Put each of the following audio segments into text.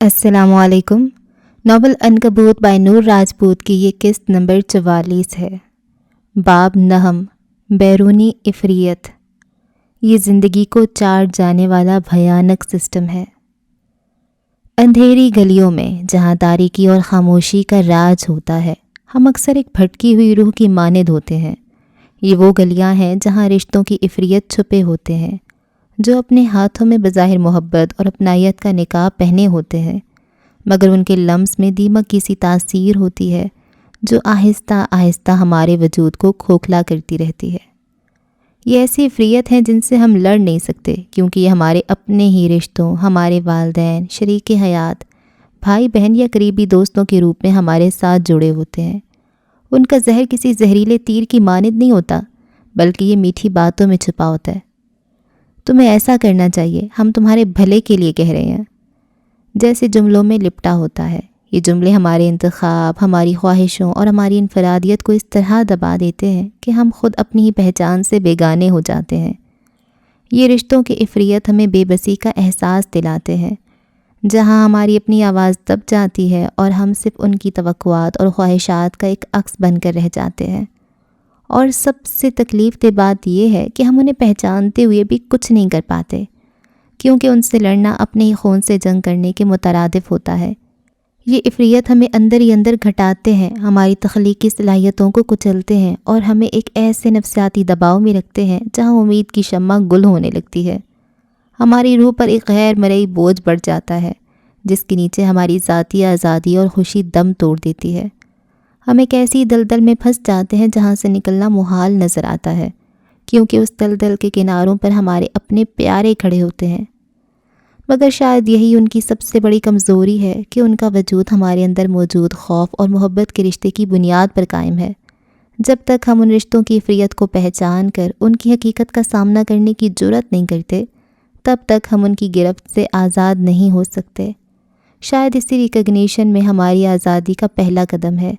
السلام علیکم۔ Novel عنکبوت by نور راجپوت کی یہ قسط نمبر 44 ہے۔ باب نہم، بیرونی عفریت۔ یہ زندگی کو چاٹ جانے والا بھیانک سسٹم ہے۔ اندھیری گلیوں میں جہاں تاریکی اور خاموشی کا راج ہوتا ہے، ہم اکثر ایک بھٹکی ہوئی روح کی مانند ہوتے ہیں۔ یہ وہ گلیاں ہیں جہاں رشتوں کی عفریت چھپے ہوتے ہیں، جو اپنے ہاتھوں میں بظاہر محبت اور اپنائیت کا نقاب پہنے ہوتے ہیں، مگر ان کے لمس میں دیمک کی سی تاثیر ہوتی ہے جو آہستہ آہستہ ہمارے وجود کو کھوکھلا کرتی رہتی ہے۔ یہ ایسی عفریت ہیں جن سے ہم لڑ نہیں سکتے، کیونکہ یہ ہمارے اپنے ہی رشتوں، ہمارے والدین، شریک حیات، بھائی بہن یا قریبی دوستوں کے روپ میں ہمارے ساتھ جڑے ہوتے ہیں۔ ان کا زہر کسی زہریلے تیر کی مانند نہیں ہوتا، بلکہ یہ میٹھی باتوں میں چھپا ہوتا ہے۔ تمہیں ایسا کرنا چاہیے، ہم تمہارے بھلے کے لیے کہہ رہے ہیں، جیسے جملوں میں لپٹا ہوتا ہے۔ یہ جملے ہمارے انتخاب، ہماری خواہشوں اور ہماری انفرادیت کو اس طرح دبا دیتے ہیں کہ ہم خود اپنی ہی پہچان سے بیگانے ہو جاتے ہیں۔ یہ رشتوں کی عفریت ہمیں بے بسی کا احساس دلاتے ہیں، جہاں ہماری اپنی آواز دب جاتی ہے اور ہم صرف ان کی توقعات اور خواہشات کا ایک عکس بن کر رہ جاتے ہیں۔ اور سب سے تکلیف دہ بات یہ ہے کہ ہم انہیں پہچانتے ہوئے بھی کچھ نہیں کر پاتے، کیونکہ ان سے لڑنا اپنے ہی خون سے جنگ کرنے کے مترادف ہوتا ہے۔ یہ عفریت ہمیں اندر ہی اندر گھٹاتے ہیں، ہماری تخلیقی صلاحیتوں کو کچلتے ہیں اور ہمیں ایک ایسے نفسیاتی دباؤ میں رکھتے ہیں جہاں امید کی شمع گل ہونے لگتی ہے۔ ہماری روح پر ایک غیر مرئی بوجھ بڑھ جاتا ہے، جس کے نیچے ہماری ذاتی آزادی اور خوشی دم توڑ دیتی ہے۔ ہم ایک ایسی دلدل میں پھنس جاتے ہیں جہاں سے نکلنا محال نظر آتا ہے، کیونکہ اس دلدل کے کناروں پر ہمارے اپنے پیارے کھڑے ہوتے ہیں۔ مگر شاید یہی ان کی سب سے بڑی کمزوری ہے کہ ان کا وجود ہمارے اندر موجود خوف اور محبت کے رشتے کی بنیاد پر قائم ہے۔ جب تک ہم ان رشتوں کی عفریت کو پہچان کر ان کی حقیقت کا سامنا کرنے کی جرأت نہیں کرتے، تب تک ہم ان کی گرفت سے آزاد نہیں ہو سکتے۔ شاید اسی ریکگنیشن میں ہماری آزادی کا پہلا قدم ہے۔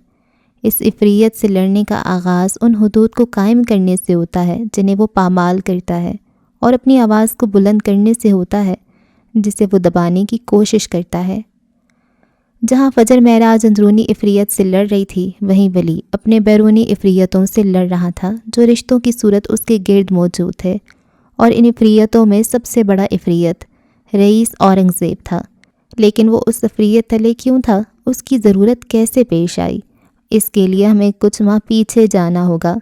اس عفریت سے لڑنے کا آغاز ان حدود کو قائم کرنے سے ہوتا ہے جنہیں وہ پامال کرتا ہے، اور اپنی آواز کو بلند کرنے سے ہوتا ہے جسے وہ دبانے کی کوشش کرتا ہے۔ جہاں فجر معراج اندرونی عفریت سے لڑ رہی تھی، وہیں ولی اپنے بیرونی عفریتوں سے لڑ رہا تھا جو رشتوں کی صورت اس کے گرد موجود تھے، اور ان عفریتوں میں سب سے بڑا عفریت رئیس اورنگزیب تھا۔ لیکن وہ اس عفریت تلے کیوں تھا؟ اس کی ضرورت کیسے پیش آئی؟ اس کے لیے ہمیں کچھ ماہ پیچھے جانا ہوگا،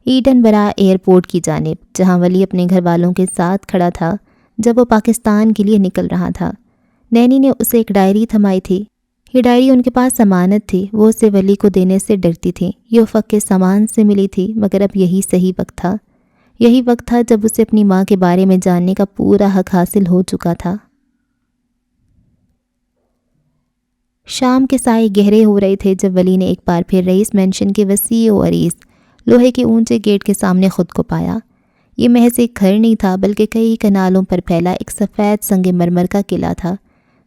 ایڈنبرا ایئرپورٹ کی جانب، جہاں ولی اپنے گھر والوں کے ساتھ کھڑا تھا جب وہ پاکستان کے لیے نکل رہا تھا۔ نینی نے اسے ایک ڈائری تھمائی تھی۔ یہ ڈائری ان کے پاس ضمانت تھی، وہ اسے ولی کو دینے سے ڈرتی تھی۔ یہ افق کے سامان سے ملی تھی، مگر اب یہی صحیح وقت تھا۔ یہی وقت تھا جب اسے اپنی ماں کے بارے میں جاننے کا پورا حق حاصل ہو چکا تھا۔ شام کے سائے گہرے ہو رہے تھے جب ولی نے ایک بار پھر رئیس مینشن کے وسیع و عریض لوہے کے اونچے گیٹ کے سامنے خود کو پایا۔ یہ محض ایک گھر نہیں تھا، بلکہ کئی کنالوں پر پھیلا ایک سفید سنگ مرمر کا قلعہ تھا،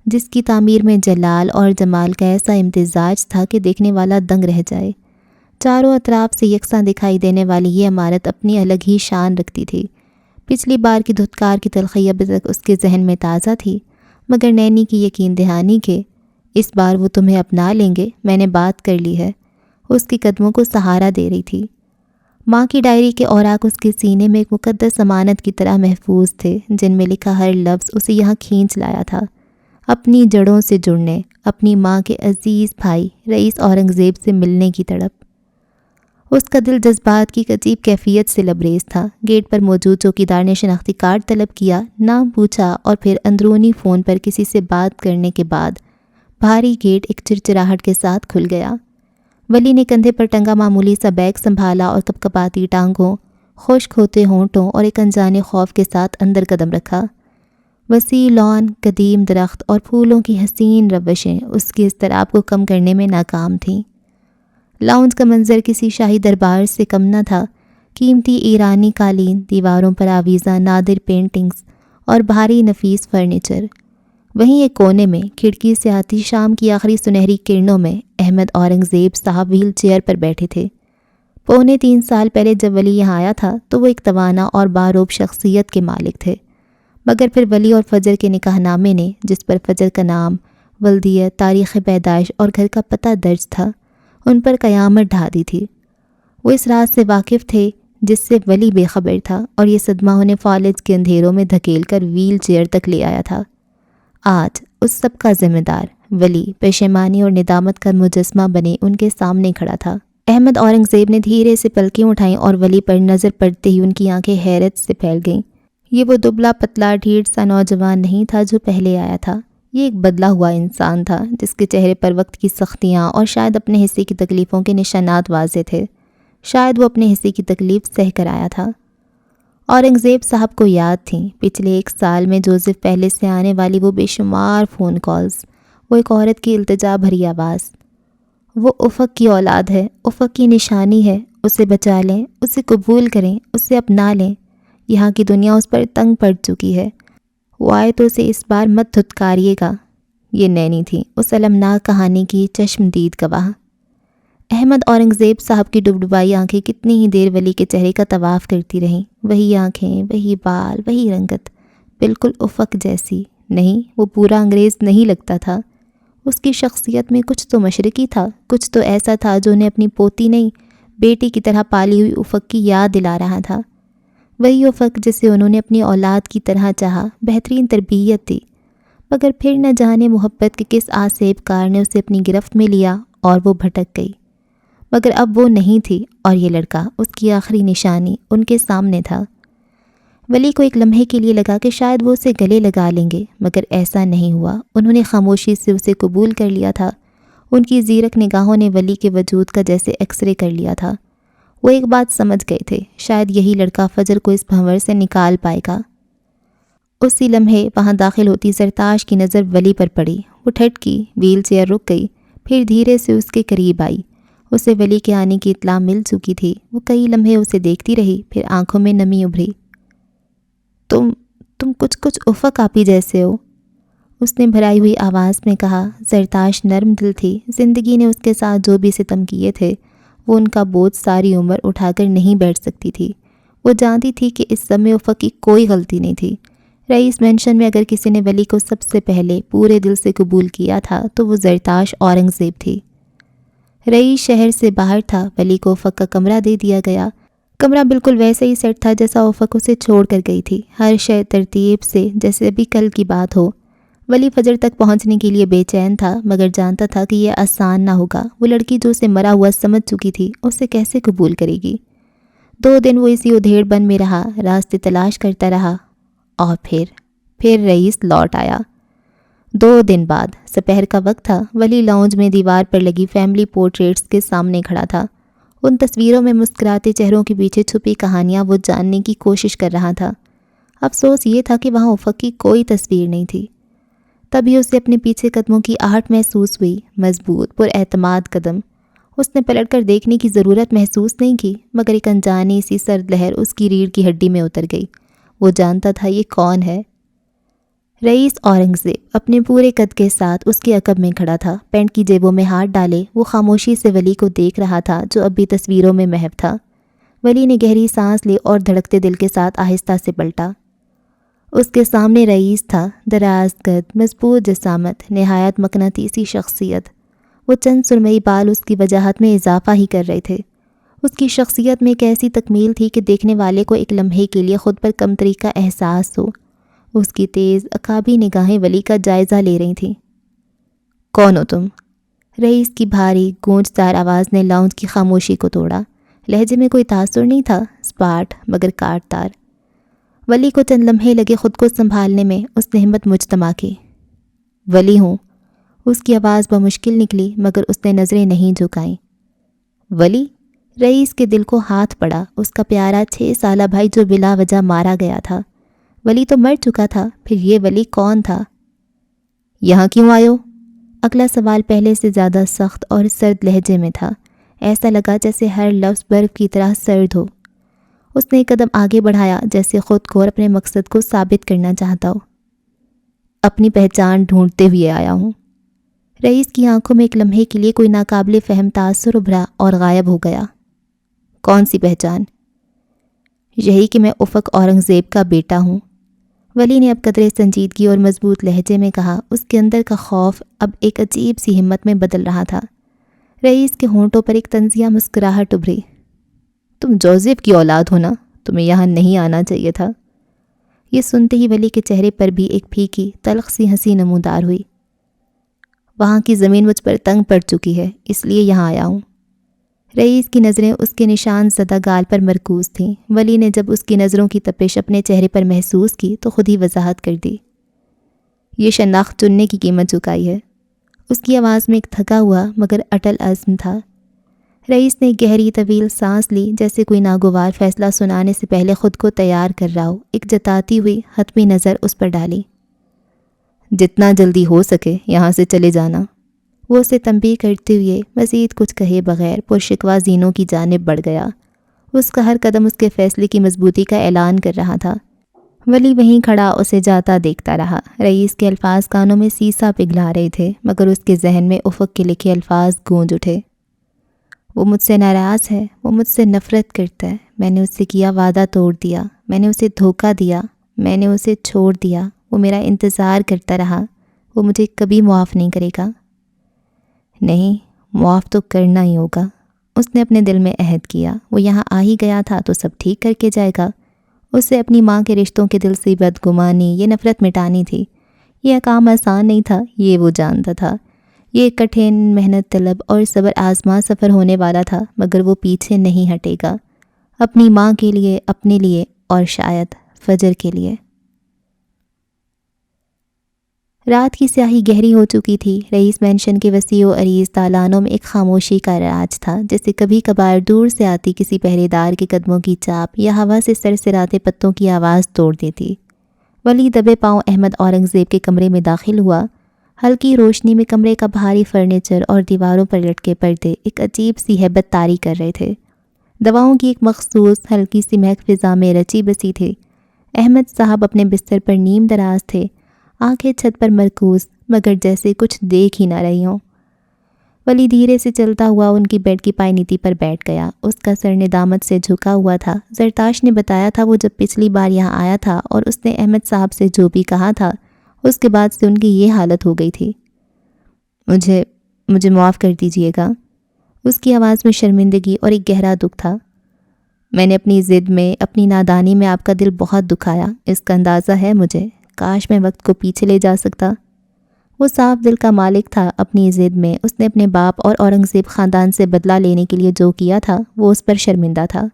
جس کی تعمیر میں جلال اور جمال کا ایسا امتزاج تھا کہ دیکھنے والا دنگ رہ جائے۔ چاروں اطراف سے یکساں دکھائی دینے والی یہ عمارت اپنی الگ ہی شان رکھتی تھی۔ پچھلی بار کی دھتکار کی تلخی اب تک اس کے ذہن میں تازہ تھی، مگر نینی کی یقین دہانی کہ اس بار وہ تمہیں اپنا لیں گے، میں نے بات کر لی ہے، اس کے قدموں کو سہارا دے رہی تھی۔ ماں کی ڈائری کے اوراق اس کے سینے میں ایک مقدس امانت کی طرح محفوظ تھے، جن میں لکھا ہر لفظ اسے یہاں کھینچ لایا تھا، اپنی جڑوں سے جڑنے، اپنی ماں کے عزیز بھائی رئیس اورنگزیب سے ملنے کی تڑپ۔ اس کا دل جذبات کی ایک عجیب کیفیت سے لبریز تھا۔ گیٹ پر موجود چوکیدار نے شناختی کارڈ طلب کیا، نام پوچھا، اور پھر اندرونی فون پر کسی سے بات کرنے کے بعد بھاری گیٹ ایک چرچراہٹ کے ساتھ کھل گیا۔ ولی نے کندھے پر ٹنگا معمولی سا بیگ سنبھالا اور کپکپاتی ٹانگوں، خشک ہوتے ہونٹوں اور ایک انجانے خوف کے ساتھ اندر قدم رکھا۔ وسیع لان، قدیم درخت اور پھولوں کی حسین روشیں اس کی اضطراب کو کم کرنے میں ناکام تھیں۔ لاؤنج کا منظر کسی شاہی دربار سے کم نہ تھا۔ قیمتی ایرانی قالین، دیواروں پر آویزاں نادر پینٹنگز اور بھاری نفیس فرنیچر۔ وہیں ایک کونے میں کھڑکی سے آتی شام کی آخری سنہری کرنوں میں احمد اورنگزیب صاحب ویل چیئر پر بیٹھے تھے۔ 3.25 سال پہلے جب ولی یہاں آیا تھا تو وہ ایک توانا اور باروب شخصیت کے مالک تھے، مگر پھر ولی اور فجر کے نکاح نامے نے، جس پر فجر کا نام ولدیت، تاریخ پیدائش اور گھر کا پتہ درج تھا، ان پر قیامت ڈھا دی تھی۔ وہ اس راز سے واقف تھے جس سے ولی بے خبر تھا، اور یہ صدمہ انہیں فالج کے اندھیروں میں دھکیل کر ویل چیئر تک لے آیا تھا۔ آج اس سب کا ذمہ دار ولی پشیمانی اور ندامت کا مجسمہ بنے ان کے سامنے کھڑا تھا۔ احمد اورنگزیب نے دھیرے سے پلکیں اٹھائیں اور ولی پر نظر پڑتے ہی ان کی آنکھیں حیرت سے پھیل گئیں۔ یہ وہ دبلا پتلا ڈھیڑ سا نوجوان نہیں تھا جو پہلے آیا تھا، یہ ایک بدلا ہوا انسان تھا جس کے چہرے پر وقت کی سختیاں اور شاید اپنے حصے کی تکلیفوں کے نشانات واضح تھے۔ شاید وہ اپنے حصے کی تکلیف سہ کر آیا تھا۔ اورنگزیب صاحب کو یاد تھیں پچھلے 1 سال میں جوزف پہلے سے آنے والی وہ بے شمار فون کالز، وہ ایک عورت کی التجا بھری آواز۔ وہ افق کی اولاد ہے، افق کی نشانی ہے، اسے بچا لیں، اسے قبول کریں، اسے اپنا لیں۔ یہاں کی دنیا اس پر تنگ پڑ چکی ہے، وہ آئے تو اسے اس بار مت دھتکاریے گا۔ یہ نینی تھی اس المناک کہانی کی چشمدید گواہ۔ احمد اورنگزیب صاحب کی ڈبڈبائی آنکھیں کتنی ہی دیر ولی کے چہرے کا طواف کرتی رہیں، وہی آنکھیں، وہی بال، وہی رنگت، بالکل افق جیسی۔ نہیں، وہ پورا انگریز نہیں لگتا تھا، اس کی شخصیت میں کچھ تو مشرقی تھا، کچھ تو ایسا تھا جو انہیں اپنی پوتی نہیں بیٹی کی طرح پالی ہوئی افق کی یاد دلا رہا تھا۔ وہی افق جسے انہوں نے اپنی اولاد کی طرح چاہا، بہترین تربیت دی، مگر پھر نہ جانے محبت کے کس آسیب کار نے اسے اپنی گرفت میں لیا اور وہ بھٹک گئی۔ مگر اب وہ نہیں تھی، اور یہ لڑکا، اس کی آخری نشانی، ان کے سامنے تھا۔ ولی کو ایک لمحے کے لیے لگا کہ شاید وہ اسے گلے لگا لیں گے، مگر ایسا نہیں ہوا۔ انہوں نے خاموشی سے اسے قبول کر لیا تھا۔ ان کی زیرک نگاہوں نے ولی کے وجود کا جیسے ایکس رے کر لیا تھا۔ وہ ایک بات سمجھ گئے تھے، شاید یہی لڑکا فجر کو اس بھنور سے نکال پائے گا۔ اسی لمحے وہاں داخل ہوتی سرتاش کی نظر ولی پر پڑی۔ وہ ٹھٹکی، ویل چیئر رک گئی، پھر دھیرے سے اس کے قریب آئی۔ اسے ولی کے آنے کی اطلاع مل چکی تھی۔ وہ کئی لمحے اسے دیکھتی رہی، پھر آنکھوں میں نمی ابھری۔ تم کچھ افق آپی جیسے ہو، اس نے بھرائی ہوئی آواز میں کہا۔ سرتاش نرم دل تھی، زندگی نے اس کے ساتھ جو بھی ستم کیے تھے وہ ان کا بوجھ ساری عمر اٹھا کر نہیں بیٹھ سکتی تھی۔ وہ جانتی تھی کہ اس سب میں افق کی کوئی غلطی نہیں تھی۔ رئیس مینشن میں اگر کسی نے ولی کو سب سے پہلے پورے دل سے قبول کیا تھا تو وہ زرتاش اورنگزیب تھی۔ رئیس شہر سے باہر تھا، ولی کو افق کا کمرہ دے دیا گیا۔ کمرہ بالکل ویسے ہی سیٹ تھا جیسا افق اسے چھوڑ کر گئی تھی، ہر شے ترتیب سے جیسے ابھی کل کی بات ہو۔ ولی فجر تک پہنچنے کے لیے بے چین تھا، مگر جانتا تھا کہ یہ آسان نہ ہوگا۔ وہ لڑکی جو اسے مرا ہوا سمجھ چکی تھی، اسے کیسے قبول کرے گی؟ 2 دن وہ اسی ادھیڑ بن میں رہا، راستے تلاش کرتا رہا، اور پھر رئیس لوٹ آیا۔ 2 دن بعد سپہر کا وقت تھا۔ ولی لاؤنج میں دیوار پر لگی فیملی پورٹریٹس کے سامنے کھڑا تھا۔ ان تصویروں میں مسکراتے چہروں کے پیچھے چھپی کہانیاں وہ جاننے کی کوشش کر رہا تھا۔ افسوس یہ تھا کہ وہاں افق کی کوئی تصویر نہیں تھی۔ تبھی اسے اپنے پیچھے قدموں کی آہٹ محسوس ہوئی، مضبوط پر اعتماد قدم۔ اس نے پلٹ کر دیکھنے کی ضرورت محسوس نہیں کی، مگر ایک انجانی سی سرد لہر اس کی ریڑھ کی ہڈی میں اتر گئی۔ وہ جانتا تھا یہ کون ہے۔ رئیس اورنگزیب اپنے پورے قد کے ساتھ اس کے عقب میں کھڑا تھا، پینٹ کی جیبوں میں ہاتھ ڈالے وہ خاموشی سے ولی کو دیکھ رہا تھا جو اب بھی تصویروں میں محو تھا۔ ولی نے گہری سانس لی اور دھڑکتے دل کے ساتھ آہستہ سے پلٹا۔ اس کے سامنے رئیس تھا، دراز قد، مضبوط جسامت، نہایت مقناطیسی شخصیت۔ وہ چند سرمئی بال اس کی وجاہت میں اضافہ ہی کر رہے تھے۔ اس کی شخصیت میں ایک ایسی تکمیل تھی کہ دیکھنے والے کو ایک لمحے کے لیے خود پر کمتری کا احساس ہو۔ اس کی تیز عقابی نگاہیں ولی کا جائزہ لے رہی تھیں۔ کون ہو تم؟ رئیس کی بھاری گونجدار آواز نے لاؤنج کی خاموشی کو توڑا۔ لہجے میں کوئی تاثر نہیں تھا، سپاٹ مگر کاٹدار۔ ولی کو چند لمحے لگے خود کو سنبھالنے میں۔ اس نے ہمت مجتمع کی۔ ولی ہوں، اس کی آواز بمشکل نکلی، مگر اس نے نظریں نہیں جھکائیں۔ ولی؟ رئیس کے دل کو ہاتھ پڑا۔ اس کا پیارا 6 سالہ بھائی جو بلا وجہ مارا گیا تھا، ولی تو مر چکا تھا، پھر یہ ولی کون تھا؟ یہاں کیوں آئے ہو؟ اگلا سوال پہلے سے زیادہ سخت اور سرد لہجے میں تھا۔ ایسا لگا جیسے ہر لفظ برف کی طرح سرد ہو۔ اس نے ایک قدم آگے بڑھایا، جیسے خود کو اور اپنے مقصد کو ثابت کرنا چاہتا ہو۔ اپنی پہچان ڈھونڈتے ہوئے آیا ہوں۔ رئیس کی آنکھوں میں ایک لمحے کے لیے کوئی ناقابل فہم تاثر ابھرا اور غائب ہو گیا۔ کون سی پہچان؟ یہی کہ میں افق اورنگزیب کا بیٹا ہوں۔ ولی نے اب قدرے سنجیدگی اور مضبوط لہجے میں کہا۔ اس کے اندر کا خوف اب ایک عجیب سی ہمت میں بدل رہا تھا۔ رئیس کے ہونٹوں پر ایک طنزیہ مسکراہٹ ابھری۔ تم جوزف کی اولاد ہو نا، تمہیں یہاں نہیں آنا چاہیے تھا۔ یہ سنتے ہی ولی کے چہرے پر بھی ایک پھیکی تلخ سی ہنسی نمودار ہوئی۔ وہاں کی زمین مجھ پر تنگ پڑ چکی ہے، اس لیے یہاں آیا ہوں۔ رئیس کی نظریں اس کے نشان زدہ گال پر مرکوز تھیں۔ ولی نے جب اس کی نظروں کی تپش اپنے چہرے پر محسوس کی تو خود ہی وضاحت کر دی۔ یہ شناخت چننے کی قیمت چکائی ہے۔ اس کی آواز میں ایک تھکا ہوا مگر اٹل عزم تھا۔ رئیس نے گہری طویل سانس لی، جیسے کوئی ناگوار فیصلہ سنانے سے پہلے خود کو تیار کر رہا ہو۔ ایک جتاتی ہوئی حتمی نظر اس پر ڈالی۔ جتنا جلدی ہو سکے یہاں سے چلے جانا۔ وہ اسے تنبیہ کرتے ہوئے مزید کچھ کہے بغیر پرشکوہ زینوں کی جانب بڑھ گیا۔ اس کا ہر قدم اس کے فیصلے کی مضبوطی کا اعلان کر رہا تھا۔ ولی وہیں کھڑا اسے جاتا دیکھتا رہا۔ رئیس کے الفاظ کانوں میں سیسا پگھلا رہے تھے، مگر اس کے ذہن میں افق کے لکھے الفاظ گونج اٹھے۔ وہ مجھ سے ناراض ہے، وہ مجھ سے نفرت کرتا ہے۔ میں نے اس سے کیا وعدہ توڑ دیا، میں نے اسے دھوکہ دیا، میں نے اسے چھوڑ دیا۔ وہ میرا انتظار کرتا رہا، وہ مجھے کبھی معاف نہیں کرے گا۔ نہیں، معاف تو کرنا ہی ہوگا۔ اس نے اپنے دل میں عہد کیا، وہ یہاں آ ہی گیا تھا تو سب ٹھیک کر کے جائے گا۔ اسے اپنی ماں کے رشتوں کے دل سے بدگمانی، یہ نفرت مٹانی تھی۔ یہ کام آسان نہیں تھا، یہ وہ جانتا تھا۔ یہ کٹھن، محنت طلب اور صبر آزما سفر ہونے والا تھا، مگر وہ پیچھے نہیں ہٹے گا، اپنی ماں کے لیے، اپنے لیے اور شاید فجر کے لیے۔ رات کی سیاہی گہری ہو چکی تھی۔ رئیس مینشن کے وسیع و عریض دالانوں میں ایک خاموشی کا راج تھا، جیسے کبھی کبھار دور سے آتی کسی پہرے دار کے قدموں کی چاپ یا ہوا سے سرسراتے پتوں کی آواز توڑ دیتی۔ ولی دبے پاؤں احمد اورنگزیب کے کمرے میں داخل ہوا۔ ہلکی روشنی میں کمرے کا بھاری فرنیچر اور دیواروں پر لٹکے پردے ایک عجیب سی ہیبت طاری کر رہے تھے۔ دواؤں کی ایک مخصوص ہلکی سی مہک فضا میں رچی بسی تھی۔ احمد صاحب اپنے بستر پر نیم دراز تھے، آنکھیں چھت پر مرکوز، مگر جیسے کچھ دیکھ ہی نہ رہی ہوں۔ ولی دھیرے سے چلتا ہوا ان کی بیڈ کی پائنیتی پر بیٹھ گیا۔ اس کا سر ندامت سے جھکا ہوا تھا۔ زرتاش نے بتایا تھا وہ جب پچھلی بار یہاں آیا تھا اور اس نے احمد صاحب سے جو بھی کہا تھا، اس کے بعد سے ان کی یہ حالت ہو گئی تھی۔ مجھے معاف کر دیجئے گا۔ اس کی آواز میں شرمندگی اور ایک گہرا دکھ تھا۔ میں نے اپنی ضد میں، اپنی نادانی میں آپ کا دل بہت دکھایا، اس کا اندازہ ہے مجھے۔ کاش میں وقت کو پیچھے لے جا سکتا۔ وہ صاف دل کا مالک تھا۔ اپنی ضد میں اس نے اپنے باپ اور اورنگزیب خاندان سے بدلہ لینے کے لیے جو کیا تھا وہ اس پر شرمندہ تھا۔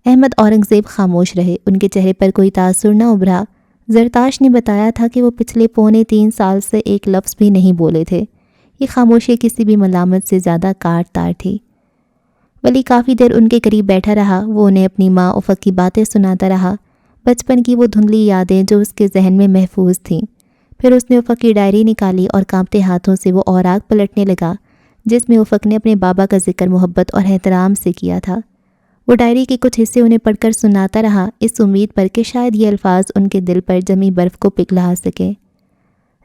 احمد اورنگزیب خاموش رہے، ان کے چہرے پر کوئی تاثر نہ ابھرا۔ زرتاش نے بتایا تھا کہ وہ پچھلے 3.25 سال سے ایک لفظ بھی نہیں بولے تھے۔ یہ خاموشی کسی بھی ملامت سے زیادہ کاٹ تار تھی۔ ولی کافی دیر ان کے قریب بیٹھا رہا۔ وہ انہیں اپنی ماں افق کی باتیں سناتا رہا، بچپن کی وہ دھندلی یادیں جو اس کے ذہن میں محفوظ تھیں۔ پھر اس نے افق کی ڈائری نکالی اور کانپتے ہاتھوں سے وہ اوراق پلٹنے لگا جس میں افق نے اپنے بابا کا ذکر محبت اور احترام سے کیا تھا۔ وہ ڈائری کے کچھ حصے انہیں پڑھ کر سناتا رہا، اس امید پر کہ شاید یہ الفاظ ان کے دل پر جمی برف کو پگھلا سکیں۔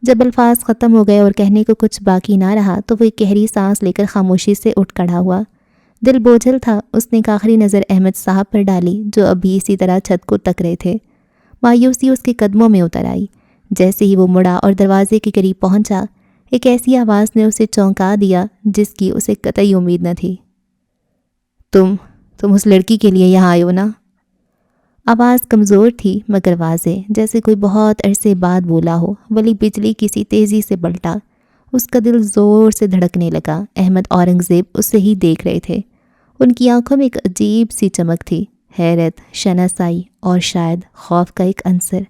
جب الفاظ ختم ہو گئے اور کہنے کو کچھ باقی نہ رہا تو وہ ایک گہری سانس لے کر خاموشی سے اٹھ کھڑا ہوا۔ دل بوجھل تھا۔ اس نے ایک آخری نظر احمد صاحب پر ڈالی جو اب بھی اسی طرح چھت کو تک رہے تھے۔ مایوسی اس کے قدموں میں اتر آئی۔ جیسے ہی وہ مڑا اور دروازے کے قریب پہنچا، ایک ایسی آواز نے اسے چونکا دیا جس کی اسے قطعی امید نہ تھی۔ تم اس لڑکی کے لیے یہاں آئے ہو نا؟ آواز کمزور تھی مگر واضح، جیسے کوئی بہت عرصے بعد بولا ہو۔ ولی بجلی کسی تیزی سے پلٹا۔ اس کا دل زور سے دھڑکنے لگا۔ احمد اورنگزیب اسے ہی دیکھ رہے تھے۔ ان کی آنکھوں میں ایک عجیب سی چمک تھی، حیرت، شناسائی اور شاید خوف کا ایک عنصر۔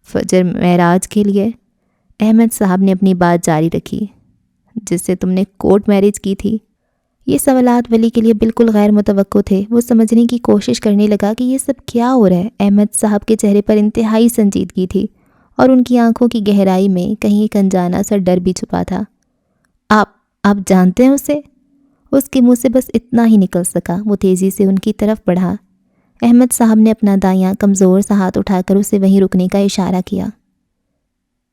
فجر معراج کے لیے؟ احمد صاحب نے اپنی بات جاری رکھی۔ جس سے تم نے کورٹ میرج کی تھی؟ یہ سوالات ولی کے لیے بالکل غیر متوقع تھے۔ وہ سمجھنے کی کوشش کرنے لگا کہ یہ سب کیا ہو رہا ہے۔ احمد صاحب کے چہرے پر انتہائی سنجیدگی تھی اور ان کی آنکھوں کی گہرائی میں کہیں ایک انجانا سا ڈر بھی چھپا تھا۔ آپ جانتے ہیں اسے؟ اس کے منہ سے بس اتنا ہی نکل سکا۔ وہ تیزی سے ان کی طرف بڑھا۔ احمد صاحب نے اپنا دایاں کمزور سا ہاتھ اٹھا کر اسے وہیں رکنے کا اشارہ کیا۔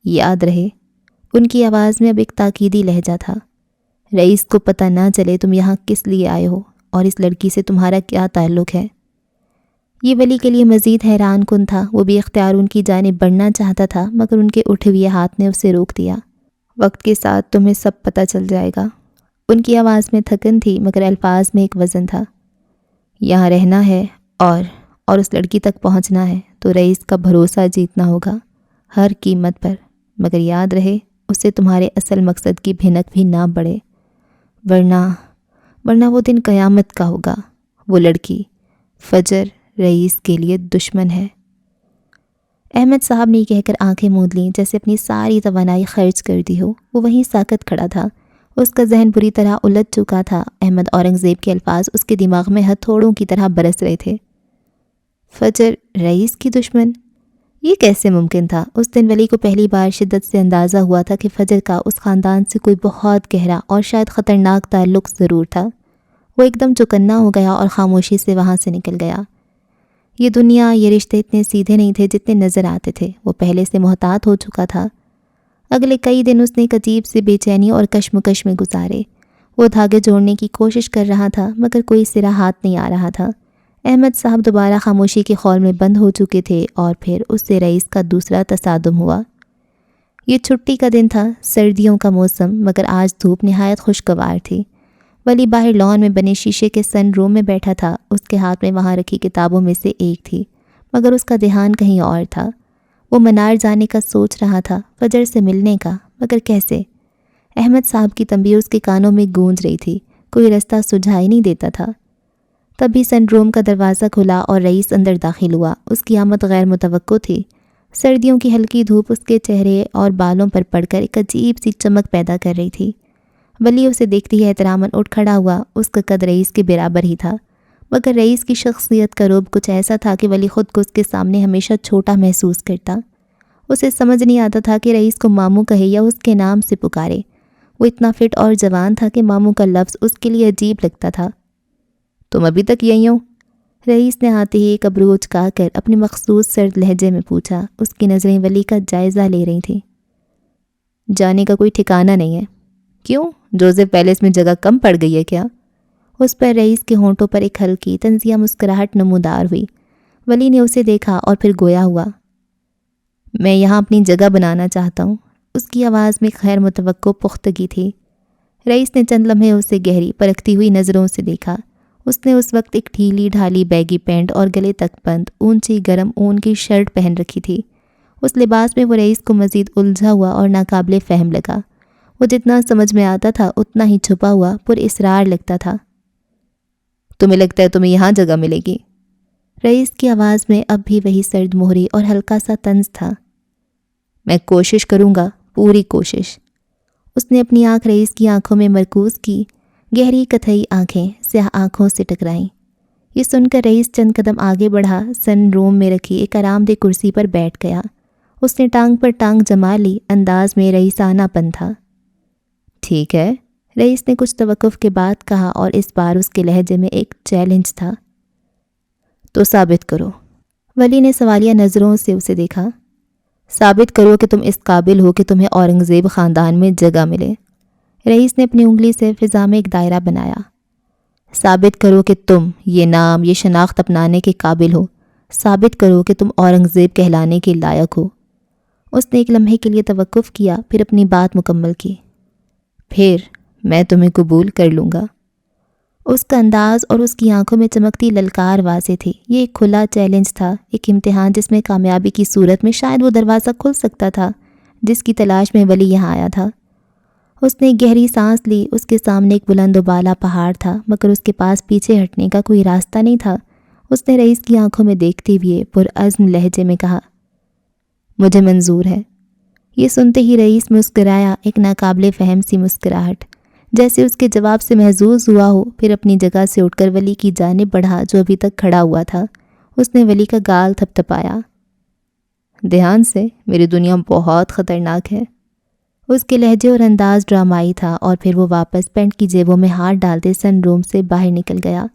یاد رہے، ان کی آواز میں اب ایک تاکیدی لہجہ تھا، رئیس کو پتہ نہ چلے تم یہاں کس لیے آئے ہو اور اس لڑکی سے تمہارا کیا تعلق ہے۔ یہ ولی کے لیے مزید حیران کن تھا۔ وہ بھی اختیار ان کی جانب بڑھنا چاہتا تھا مگر ان کے اٹھے ہوئے ہاتھ نے اسے روک دیا۔ وقت کے ساتھ تمہیں سب پتہ چل جائے گا۔ ان کی آواز میں تھکن تھی مگر الفاظ میں ایک وزن تھا۔ یہاں رہنا ہے اور اس لڑکی تک پہنچنا ہے تو رئیس کا بھروسہ جیتنا ہوگا ہر قیمت پر، مگر یاد رہے اس سے تمہارے اصل مقصد کی بھنک بھی نہ بڑھے، ورنہ وہ دن قیامت کا ہوگا۔ وہ لڑکی فجر رئیس کے لیے دشمن ہے۔ احمد صاحب نے کہہ کر آنکھیں موند لیں جیسے اپنی ساری توانائی خرچ کر دی ہو۔ وہ وہیں ساکت کھڑا تھا، اس کا ذہن بری طرح الجھ چکا تھا۔ احمد اورنگزیب کے الفاظ اس کے دماغ میں ہتھوڑوں کی طرح برس رہے تھے۔ فجر رئیس کی دشمن؟ یہ کیسے ممکن تھا؟ اس دن ولی کو پہلی بار شدت سے اندازہ ہوا تھا کہ فجر کا اس خاندان سے کوئی بہت گہرا اور شاید خطرناک تعلق ضرور تھا۔ وہ ایک دم چوکنا ہو گیا اور خاموشی سے وہاں سے نکل گیا۔ یہ دنیا، یہ رشتے اتنے سیدھے نہیں تھے جتنے نظر آتے تھے۔ وہ پہلے سے محتاط ہو چکا تھا۔ اگلے کئی دن اس نے ایک عجیب سی بے چینی اور کشمکش میں گزارے۔ وہ دھاگے جوڑنے کی کوشش کر رہا تھا مگر کوئی سرا ہاتھ نہیں آ رہا تھا۔ احمد صاحب دوبارہ خاموشی کے خول میں بند ہو چکے تھے اور پھر اس سے رئیس کا دوسرا تصادم ہوا۔ یہ چھٹی کا دن تھا، سردیوں کا موسم، مگر آج دھوپ نہایت خوشگوار تھی۔ ولی باہر لان میں بنے شیشے کے سن روم میں بیٹھا تھا۔ اس کے ہاتھ میں وہاں رکھی کتابوں میں سے ایک تھی مگر اس کا دھیان کہیں اور تھا۔ وہ منار جانے کا سوچ رہا تھا، فجر سے ملنے کا، مگر کیسے؟ احمد صاحب کی تنبیہ اس کے کانوں میں گونج رہی تھی، کوئی رستہ سجھائی نہیں دیتا تھا۔ تبھی سن روم کا دروازہ کھلا اور رئیس اندر داخل ہوا۔ اس کی آمد غیر متوقع تھی۔ سردیوں کی ہلکی دھوپ اس کے چہرے اور بالوں پر پڑ کر ایک عجیب سی چمک پیدا کر رہی تھی۔ ولی اسے دیکھتی ہی احتراماً اٹھ کھڑا ہوا۔ اس کا قد رئیس کے برابر ہی تھا مگر رئیس کی شخصیت کا رعب کچھ ایسا تھا کہ ولی خود کو اس کے سامنے ہمیشہ چھوٹا محسوس کرتا۔ اسے سمجھ نہیں آتا تھا کہ رئیس کو ماموں کہے یا اس کے نام سے پکارے۔ وہ اتنا فٹ اور جوان تھا کہ ماموں کا لفظ اس کے لیے عجیب لگتا تھا۔ تم ابھی تک یہیں ہو؟ رئیس نے آتے ہی ایک ابرو اچکا کر اپنے مخصوص سرد لہجے میں پوچھا۔ اس کی نظریں ولی کا جائزہ لے رہی تھیں۔ جانے کا کوئی ٹھکانہ نہیں ہے۔ کیوں؟ جوزف پیلس میں جگہ کم پڑ گئی ہے کیا؟ اس پر رئیس کے ہونٹوں پر ایک ہلکی طنزیہ مسکراہٹ نمودار ہوئی۔ ولی نے اسے دیکھا اور پھر گویا ہوا۔ میں یہاں اپنی جگہ بنانا چاہتا ہوں۔ اس کی آواز میں غیر متوقع پختگی تھی۔ رئیس نے چند لمحے اسے گہری پرکھتی ہوئی نظروں سے دیکھا۔ اس نے اس وقت ایک ڈھیلی ڈھالی بیگی پینٹ اور گلے تک بند اونچی گرم اون کی شرٹ پہن رکھی تھی۔ اس لباس میں وہ رئیس کو مزید الجھا ہوا اور ناقابل فہم لگا۔ وہ جتنا سمجھ میں آتا تھا اتنا ہی چھپا ہوا پر اصرار لگتا تھا۔ تمہیں لگتا ہے تمہیں یہاں جگہ ملے گی؟ رئیس کی آواز میں اب بھی وہی سرد مہری اور ہلکا سا طنز تھا۔ میں کوشش کروں گا، پوری کوشش۔ اس نے اپنی آنکھ رئیس کی آنکھوں میں مرکوز کی۔ گہری کتھئی آنکھیں سیاہ آنکھوں سے ٹکرائیں۔ یہ سن کر رئیس چند قدم آگے بڑھا، سن روم میں رکھی ایک آرام دہ کرسی پر بیٹھ گیا۔ اس نے ٹانگ پر ٹانگ جما لی، انداز میں رئیسانہ پن تھا۔ ٹھیک ہے، رئیس نے کچھ توقف کے بعد کہا اور اس بار اس کے لہجے میں ایک چیلنج تھا۔ تو ثابت کرو۔ ولی نے سوالیہ نظروں سے اسے دیکھا۔ ثابت کرو کہ تم اس قابل ہو کہ تمہیں اورنگزیب خاندان میں جگہ ملے۔ رئیس نے اپنی انگلی سے فضا میں ایک دائرہ بنایا۔ ثابت کرو کہ تم یہ نام، یہ شناخت اپنانے کے قابل ہو۔ ثابت کرو کہ تم اورنگزیب کہلانے کے لائق ہو۔ اس نے ایک لمحے کے لیے توقف کیا، پھر اپنی بات مکمل کی۔ پھر میں تمہیں قبول کر لوں گا۔ اس کا انداز اور اس کی آنکھوں میں چمکتی للکار واضح تھی۔ یہ ایک کھلا چیلنج تھا، ایک امتحان جس میں کامیابی کی صورت میں شاید وہ دروازہ کھل سکتا تھا جس کی تلاش میں ولی یہاں آیا تھا۔ اس نے گہری سانس لی۔ اس کے سامنے ایک بلند و بالا پہاڑ تھا مگر اس کے پاس پیچھے ہٹنے کا کوئی راستہ نہیں تھا۔ اس نے رئیس کی آنکھوں میں دیکھتے ہوئے پرعزم لہجے میں کہا، مجھے منظور ہے۔ یہ سنتے ہی رئیس مسکرایا، ایک ناقابل فہم سی مسکراہٹ، جیسے اس کے جواب سے محظوظ ہوا ہو۔ پھر اپنی جگہ سے اٹھ کر ولی کی جانب بڑھا جو ابھی تک کھڑا ہوا تھا۔ اس نے ولی کا گال تھپ تھپایا۔ دھیان سے، میری دنیا بہت خطرناک ہے۔ اس کے لہجے اور انداز ڈرامائی تھا اور پھر وہ واپس پینٹ کی جیبوں میں ہاتھ ڈالتے سن روم سے باہر نکل گیا۔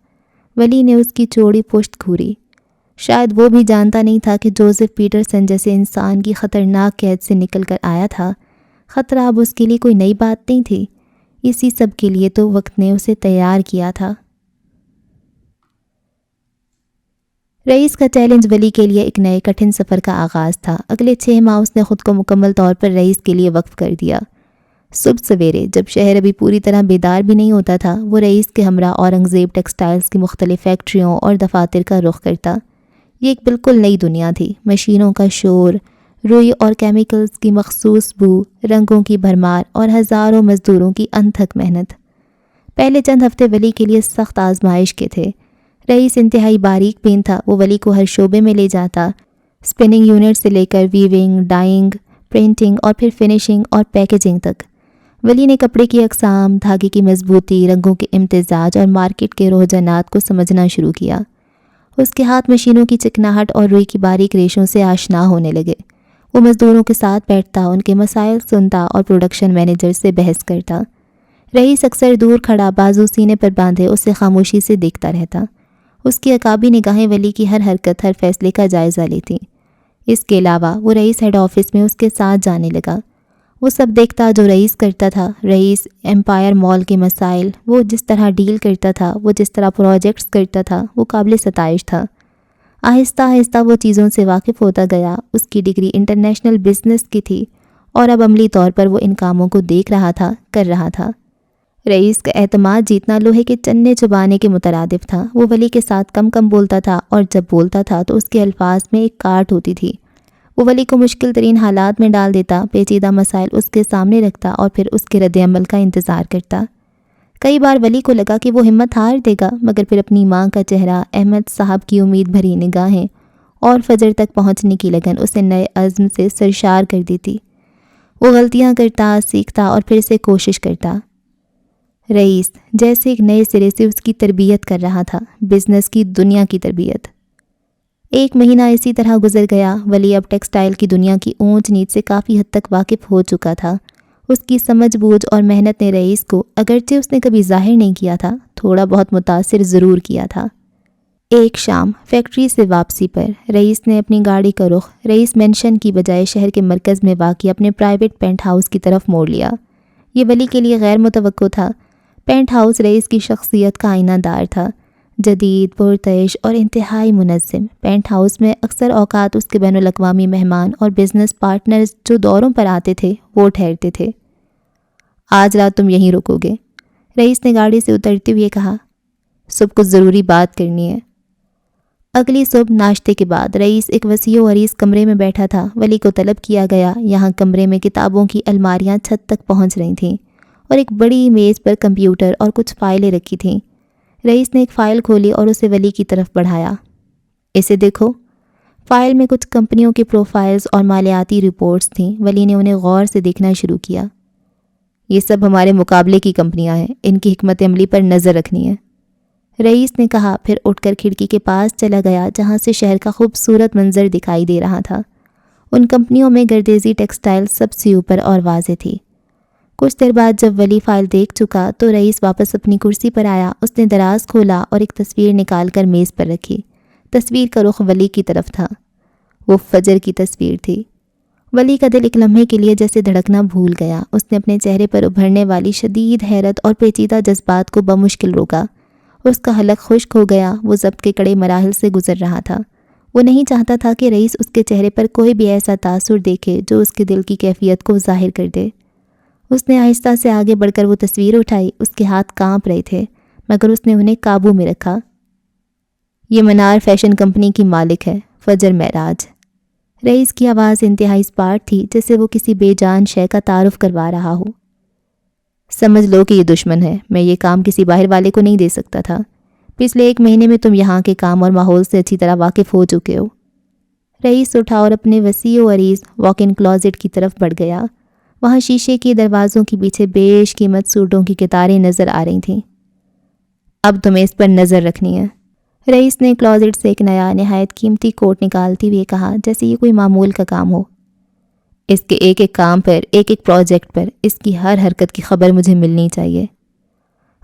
ولی نے اس کی چوڑی پشت گھوری۔ شاید وہ بھی جانتا نہیں تھا کہ جوزف پیٹرسن جیسے انسان کی خطرناک قید سے نکل کر آیا تھا۔ خطرہ اب اس کے لیے کوئی نئی بات نہیں تھی۔ اسی سب کے لیے تو وقت نے اسے تیار کیا تھا۔ رئیس کا چیلنج ولی کے لیے ایک نئے کٹھن سفر کا آغاز تھا۔ اگلے 6 ماہ اس نے خود کو مکمل طور پر رئیس کے لیے وقف کر دیا۔ صبح سویرے جب شہر ابھی پوری طرح بیدار بھی نہیں ہوتا تھا، وہ رئیس کے ہمراہ اورنگزیب ٹیکسٹائلز کی مختلف فیکٹریوں اور دفاتر کا رخ کرتا۔ یہ ایک بالکل نئی دنیا تھی، مشینوں کا شور، روئی اور کیمیکلز کی مخصوص بو، رنگوں کی بھرمار اور ہزاروں مزدوروں کی انتھک محنت۔ پہلے چند ہفتے ولی کے لیے سخت آزمائش کے تھے۔ رئیس انتہائی باریک بین تھا، وہ ولی کو ہر شعبے میں لے جاتا، سپننگ یونٹ سے لے کر ویونگ، ڈائنگ، پرنٹنگ اور پھر فنیشنگ اور پیکیجنگ تک۔ ولی نے کپڑے کی اقسام، دھاگے کی مضبوطی، رنگوں کے امتزاج اور مارکیٹ کے رجحانات کو سمجھنا شروع کیا۔ اس کے ہاتھ مشینوں کی چکناہٹ اور روئی کی باریک ریشوں سے آشنا ہونے لگے۔ وہ مزدوروں کے ساتھ بیٹھتا، ان کے مسائل سنتا اور پروڈکشن مینیجر سے بحث کرتا۔ رئیس اکثر دور کھڑا، بازو سینے پر باندھے، اسے خاموشی سے دیکھتا رہتا۔ اس کی عقابی نگاہیں ولی کی ہر حرکت، ہر فیصلے کا جائزہ لیتیں۔ اس کے علاوہ وہ رئیس ہیڈ آفس میں اس کے ساتھ جانے لگا۔ وہ سب دیکھتا جو رئیس کرتا تھا، رئیس ایمپائر مال کے مسائل، وہ جس طرح ڈیل کرتا تھا، وہ جس طرح پروجیکٹس کرتا تھا، وہ قابل ستائش تھا۔ آہستہ آہستہ وہ چیزوں سے واقف ہوتا گیا۔ اس کی ڈگری انٹرنیشنل بزنس کی تھی اور اب عملی طور پر وہ ان کاموں کو دیکھ رہا تھا، کر رہا تھا۔ رئیس کا اعتماد جیتنا لوہے کے چنے چبانے کے مترادف تھا۔ وہ ولی کے ساتھ کم کم بولتا تھا اور جب بولتا تھا تو اس کے الفاظ میں ایک کاٹ ہوتی تھی۔ وہ ولی کو مشکل ترین حالات میں ڈال دیتا، پیچیدہ مسائل اس کے سامنے رکھتا اور پھر اس کے رد عمل کا انتظار کرتا۔ کئی بار ولی کو لگا کہ وہ ہمت ہار دے گا، مگر پھر اپنی ماں کا چہرہ، احمد صاحب کی امید بھری نگاہیں اور فجر تک پہنچنے کی لگن اسے نئے عزم سے سرشار کر دیتی۔ وہ غلطیاں کرتا، سیکھتا اور پھر سے کوشش کرتا۔ رئیس جیسے ایک نئے سرے سے اس کی تربیت کر رہا تھا، بزنس کی دنیا کی تربیت۔ 1 مہینہ اسی طرح گزر گیا۔ ولی اب ٹیکسٹائل کی دنیا کی اونچ نیچ سے کافی حد تک واقف ہو چکا تھا۔ اس کی سمجھ بوجھ اور محنت نے رئیس کو، اگرچہ اس نے کبھی ظاہر نہیں کیا تھا، تھوڑا بہت متاثر ضرور کیا تھا۔ ایک شام فیکٹری سے واپسی پر رئیس نے اپنی گاڑی کا رخ رئیس مینشن کی بجائے شہر کے مرکز میں واقع اپنے پرائیویٹ پینٹ ہاؤس کی طرف موڑ لیا۔ یہ ولی کے لیے غیر متوقع تھا۔ پینٹ ہاؤس رئیس کی شخصیت کا آئینہ دار تھا، جدید، پرتعش اور انتہائی منظم۔ پینٹ ہاؤس میں اکثر اوقات اس کے بین الاقوامی مہمان اور بزنس پارٹنرز جو دوروں پر آتے تھے وہ ٹھہرتے تھے۔ آج رات تم یہیں رکو گے، رئیس نے گاڑی سے اترتے ہوئے کہا۔ صبح کچھ ضروری بات کرنی ہے۔ اگلی صبح ناشتے کے بعد رئیس ایک وسیع و عریض کمرے میں بیٹھا تھا۔ ولی کو طلب کیا گیا۔ یہاں کمرے میں کتابوں کی الماریاں چھت تک پہنچ رہی تھیں اور ایک بڑی میز پر کمپیوٹر اور کچھ فائلیں رکھی تھیں۔ رئیس نے ایک فائل کھولی اور اسے ولی کی طرف بڑھایا۔ اسے دیکھو۔ فائل میں کچھ کمپنیوں کے پروفائلز اور مالیاتی رپورٹس تھیں۔ ولی نے انہیں غور سے دیکھنا شروع کیا۔ یہ سب ہمارے مقابلے کی کمپنیاں ہیں، ان کی حکمت عملی پر نظر رکھنی ہے، رئیس نے کہا، پھر اٹھ کر کھڑکی کے پاس چلا گیا جہاں سے شہر کا خوبصورت منظر دکھائی دے رہا تھا۔ ان کمپنیوں میں گردیزی ٹیکسٹائل سب سے اوپر اور واضح تھی۔ کچھ دیر بعد جب ولی فائل دیکھ چکا تو رئیس واپس اپنی کرسی پر آیا۔ اس نے دراز کھولا اور ایک تصویر نکال کر میز پر رکھی۔ تصویر کا رخ ولی کی طرف تھا۔ وہ فجر کی تصویر تھی۔ ولی کا دل ایک لمحے کے لیے جیسے دھڑکنا بھول گیا۔ اس نے اپنے چہرے پر ابھرنے والی شدید حیرت اور پیچیدہ جذبات کو بمشکل روکا۔ اس کا حلق خشک ہو گیا۔ وہ ضبط کے کڑے مراحل سے گزر رہا تھا۔ وہ نہیں چاہتا تھا کہ رئیس اس کے چہرے پر کوئی بھی ایسا تاثر دیکھے جو اس کے دل کی کیفیت کو ظاہر کر دے۔ اس نے آہستہ سے آگے بڑھ کر وہ تصویر اٹھائی۔ اس کے ہاتھ کانپ رہے تھے مگر اس نے انہیں قابو میں رکھا۔ یہ منار فیشن کمپنی کی مالک ہے، فجر معراج۔ رئیس کی آواز انتہائی اسپاٹ تھی، جیسے وہ کسی بے جان شے کا تعارف کروا رہا ہو۔ سمجھ لو کہ یہ دشمن ہے۔ میں یہ کام کسی باہر والے کو نہیں دے سکتا تھا۔ پچھلے 1 مہینے میں تم یہاں کے کام اور ماحول سے اچھی طرح واقف ہو چکے ہو۔ رئیس اٹھا اور اپنے وسیع و عریض واک ان کلازٹ کی طرف بڑھ گیا۔ وہاں شیشے کے دروازوں کے پیچھے بیش قیمت سوٹوں کی قطاریں نظر آ رہی تھیں۔ اب تمہیں اس پر نظر رکھنی ہے، رئیس نے کلازٹ سے ایک نیا نہایت قیمتی کوٹ نکالتے ہوئے کہا، جیسے یہ کوئی معمول کا کام ہو۔ اس کے ایک ایک کام پر، ایک ایک پروجیکٹ پر، اس کی ہر حرکت کی خبر مجھے ملنی چاہیے۔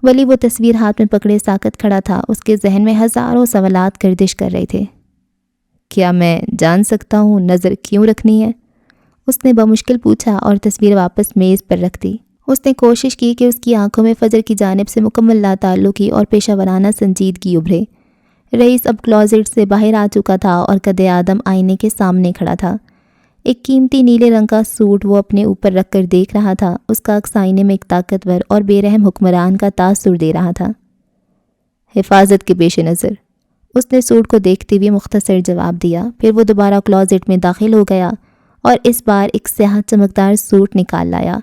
ولی وہ تصویر ہاتھ میں پکڑے ساکت کھڑا تھا۔ اس کے ذہن میں ہزاروں سوالات گردش کر رہے تھے۔ کیا میں جان سکتا ہوں نظر کیوں رکھنی ہے؟ اس نے بمشکل پوچھا اور تصویر واپس میز پر رکھ دی۔ اس نے کوشش کی کہ اس کی آنکھوں میں فجر کی جانب سے مکمل لا تعلقی اور پیشہ ورانہ سنجیدگی ابھرے۔ رئیس اب کلازٹ سے باہر آ چکا تھا اور قد آدم آئینے کے سامنے کھڑا تھا۔ ایک قیمتی نیلے رنگ کا سوٹ وہ اپنے اوپر رکھ کر دیکھ رہا تھا۔ اس کا عکس آئینے میں ایک طاقتور اور بے رحم حکمران کا تاثر دے رہا تھا۔ حفاظت کے پیش نظر، اس نے سوٹ کو دیکھتے ہوئے مختصر جواب دیا۔ پھر وہ دوبارہ کلازٹ میں داخل ہو گیا اور اس بار ایک سیاہ چمکدار سوٹ نکال لایا۔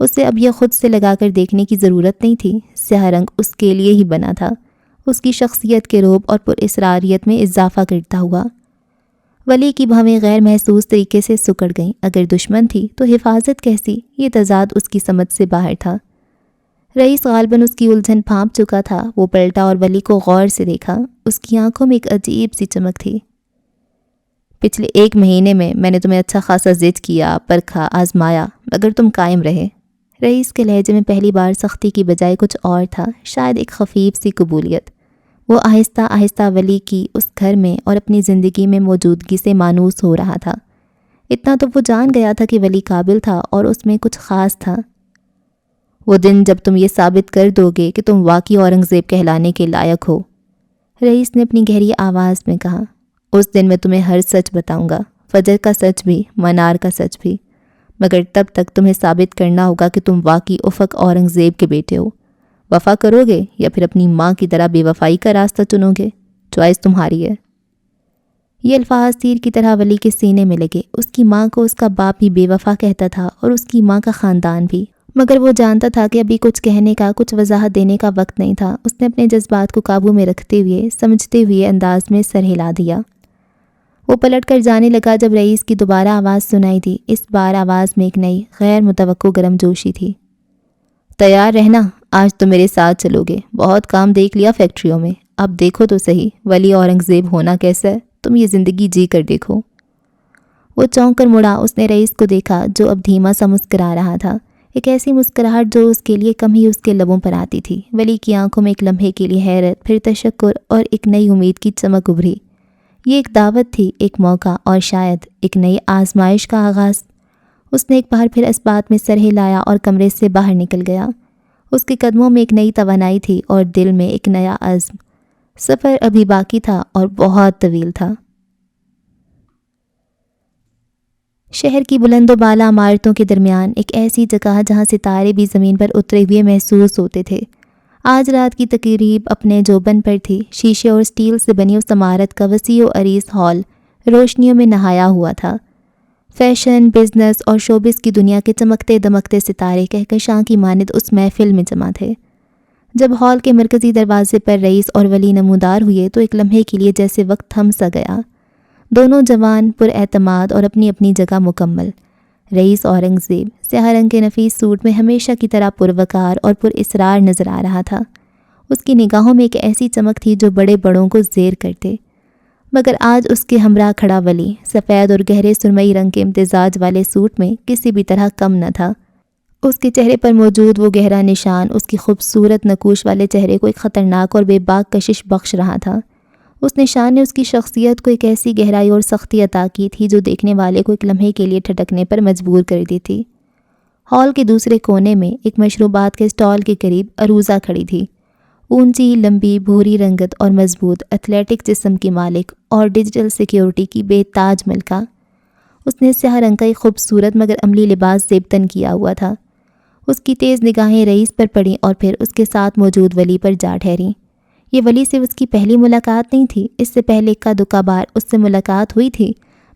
اسے اب یہ خود سے لگا کر دیکھنے کی ضرورت نہیں تھی، سیاہ رنگ اس کے لیے ہی بنا تھا، اس کی شخصیت کے رعب اور پر اسراریت میں اضافہ کرتا ہوا۔ ولی کی بھویں غیر محسوس طریقے سے سکڑ گئیں۔ اگر دشمن تھی تو حفاظت کیسی؟ یہ تضاد اس کی سمجھ سے باہر تھا۔ رئیس غالباً اس کی الجھن پھانپ چکا تھا۔ وہ پلٹا اور ولی کو غور سے دیکھا۔ اس کی آنکھوں میں ایک عجیب سی چمک تھی۔ پچھلے 1 مہینے میں نے تمہیں اچھا خاصا ضد کیا، پرکھا، آزمایا، مگر تم قائم رہے۔ رئیس کے لہجے میں پہلی بار سختی کی بجائے کچھ اور تھا، شاید ایک خفیف سی قبولیت۔ وہ آہستہ آہستہ ولی کی اس گھر میں اور اپنی زندگی میں موجودگی سے مانوس ہو رہا تھا۔ اتنا تو وہ جان گیا تھا کہ ولی قابل تھا اور اس میں کچھ خاص تھا۔ وہ دن جب تم یہ ثابت کر دو گے کہ تم واقعی اورنگزیب کہلانے کے لائق ہو، رئیس نے اپنی گہری آواز میں کہا، اس دن میں تمہیں ہر سچ بتاؤں گا، فجر کا سچ بھی، منار کا سچ بھی، مگر تب تک تمہیں ثابت کرنا ہوگا کہ تم واقعی افق اورنگزیب کے بیٹے ہو۔ وفا کرو گے یا پھر اپنی ماں کی طرح بے وفائی کا راستہ چنو گے؟ چوائس تمہاری ہے۔ یہ الفاظ تیر کی طرح ولی کے سینے میں لگے۔ اس کی ماں کو اس کا باپ بھی بے وفا کہتا تھا اور اس کی ماں کا خاندان بھی، مگر وہ جانتا تھا کہ ابھی کچھ کہنے کا، کچھ وضاحت دینے کا وقت نہیں تھا۔ اس نے اپنے جذبات کو قابو میں رکھتے ہوئے، سمجھتے ہوئے انداز میں سر ہلا دیا۔ وہ پلٹ کر جانے لگا جب رئیس کی دوبارہ آواز سنائی دی۔ اس بار آواز میں ایک نئی، غیر متوقع گرم جوشی تھی۔ تیار رہنا، آج تو میرے ساتھ چلو گے۔ بہت کام دیکھ لیا فیکٹریوں میں، اب دیکھو تو صحیح ولی اورنگزیب ہونا کیسا ہے، تم یہ زندگی جی کر دیکھو۔ وہ چونک کر مڑا۔ اس نے رئیس کو دیکھا جو اب دھیما سا مسکرا رہا تھا، ایک ایسی مسکراہٹ جو اس کے لیے کم ہی اس کے لبوں پر آتی تھی۔ ولی کی آنکھوں میں ایک لمحے کے لیے حیرت، پھر تشکر اور ایک نئی امید کی چمک ابھری۔ یہ ایک دعوت تھی، ایک موقع اور شاید ایک نئی آزمائش کا آغاز۔ اس نے ایک بار پھر اس بات میں سر ہلایا اور کمرے سے باہر نکل گیا۔ اس کے قدموں میں ایک نئی توانائی تھی اور دل میں ایک نیا عزم۔ سفر ابھی باقی تھا اور بہت طویل تھا۔ شہر کی بلند و بالا عمارتوں کے درمیان ایک ایسی جگہ جہاں ستارے بھی زمین پر اترے ہوئے محسوس ہوتے تھے۔ آج رات کی تقریب اپنے جوبن پر تھی۔ شیشے اور سٹیل سے بنی اس عمارت کا وسیع و عریض ہال روشنیوں میں نہایا ہوا تھا۔ فیشن، بزنس اور شوبز کی دنیا کے چمکتے دمکتے ستارے کہکشاں کی مانند اس محفل میں جمع تھے۔ جب ہال کے مرکزی دروازے پر رئیس اور ولی نمودار ہوئے تو ایک لمحے کے لیے جیسے وقت تھم سا گیا۔ دونوں جوان، پر اعتماد اور اپنی اپنی جگہ مکمل۔ رئیس اورنگزیب سیاہ رنگ کے نفیس سوٹ میں ہمیشہ کی طرح پروقار اور پر اسرار نظر آ رہا تھا۔ اس کی نگاہوں میں ایک ایسی چمک تھی جو بڑے بڑوں کو زیر کرتے، مگر آج اس کے ہمراہ کھڑا ولی سفید اور گہرے سرمئی رنگ کے امتزاج والے سوٹ میں کسی بھی طرح کم نہ تھا۔ اس کے چہرے پر موجود وہ گہرا نشان اس کی خوبصورت نقوش والے چہرے کو ایک خطرناک اور بے باک کشش بخش رہا تھا۔ اس نشان نے اس کی شخصیت کو ایک ایسی گہرائی اور سختی عطا کی تھی جو دیکھنے والے کو ایک لمحے کے لیے ٹھٹکنے پر مجبور کر دی تھی۔ ہال کے دوسرے کونے میں ایک مشروبات کے اسٹال کے قریب عروضہ کھڑی تھی۔ اونچی، لمبی، بھوری رنگت اور مضبوط ایتھلیٹک جسم کی مالک اور ڈیجیٹل سیکیورٹی کی بے تاج ملکہ۔ اس نے سیاہ رنگ کا ایک خوبصورت مگر عملی لباس زیبتن کیا ہوا تھا۔ اس کی تیز نگاہیں رئیس پر پڑیں اور پھر اس کے ساتھ موجود ولی پر جا ٹھہریں۔ یہ ولی سے اس کی پہلی ملاقات نہیں تھی، اس سے پہلے اکا دکا بار اس سے ملاقات ہوئی تھی،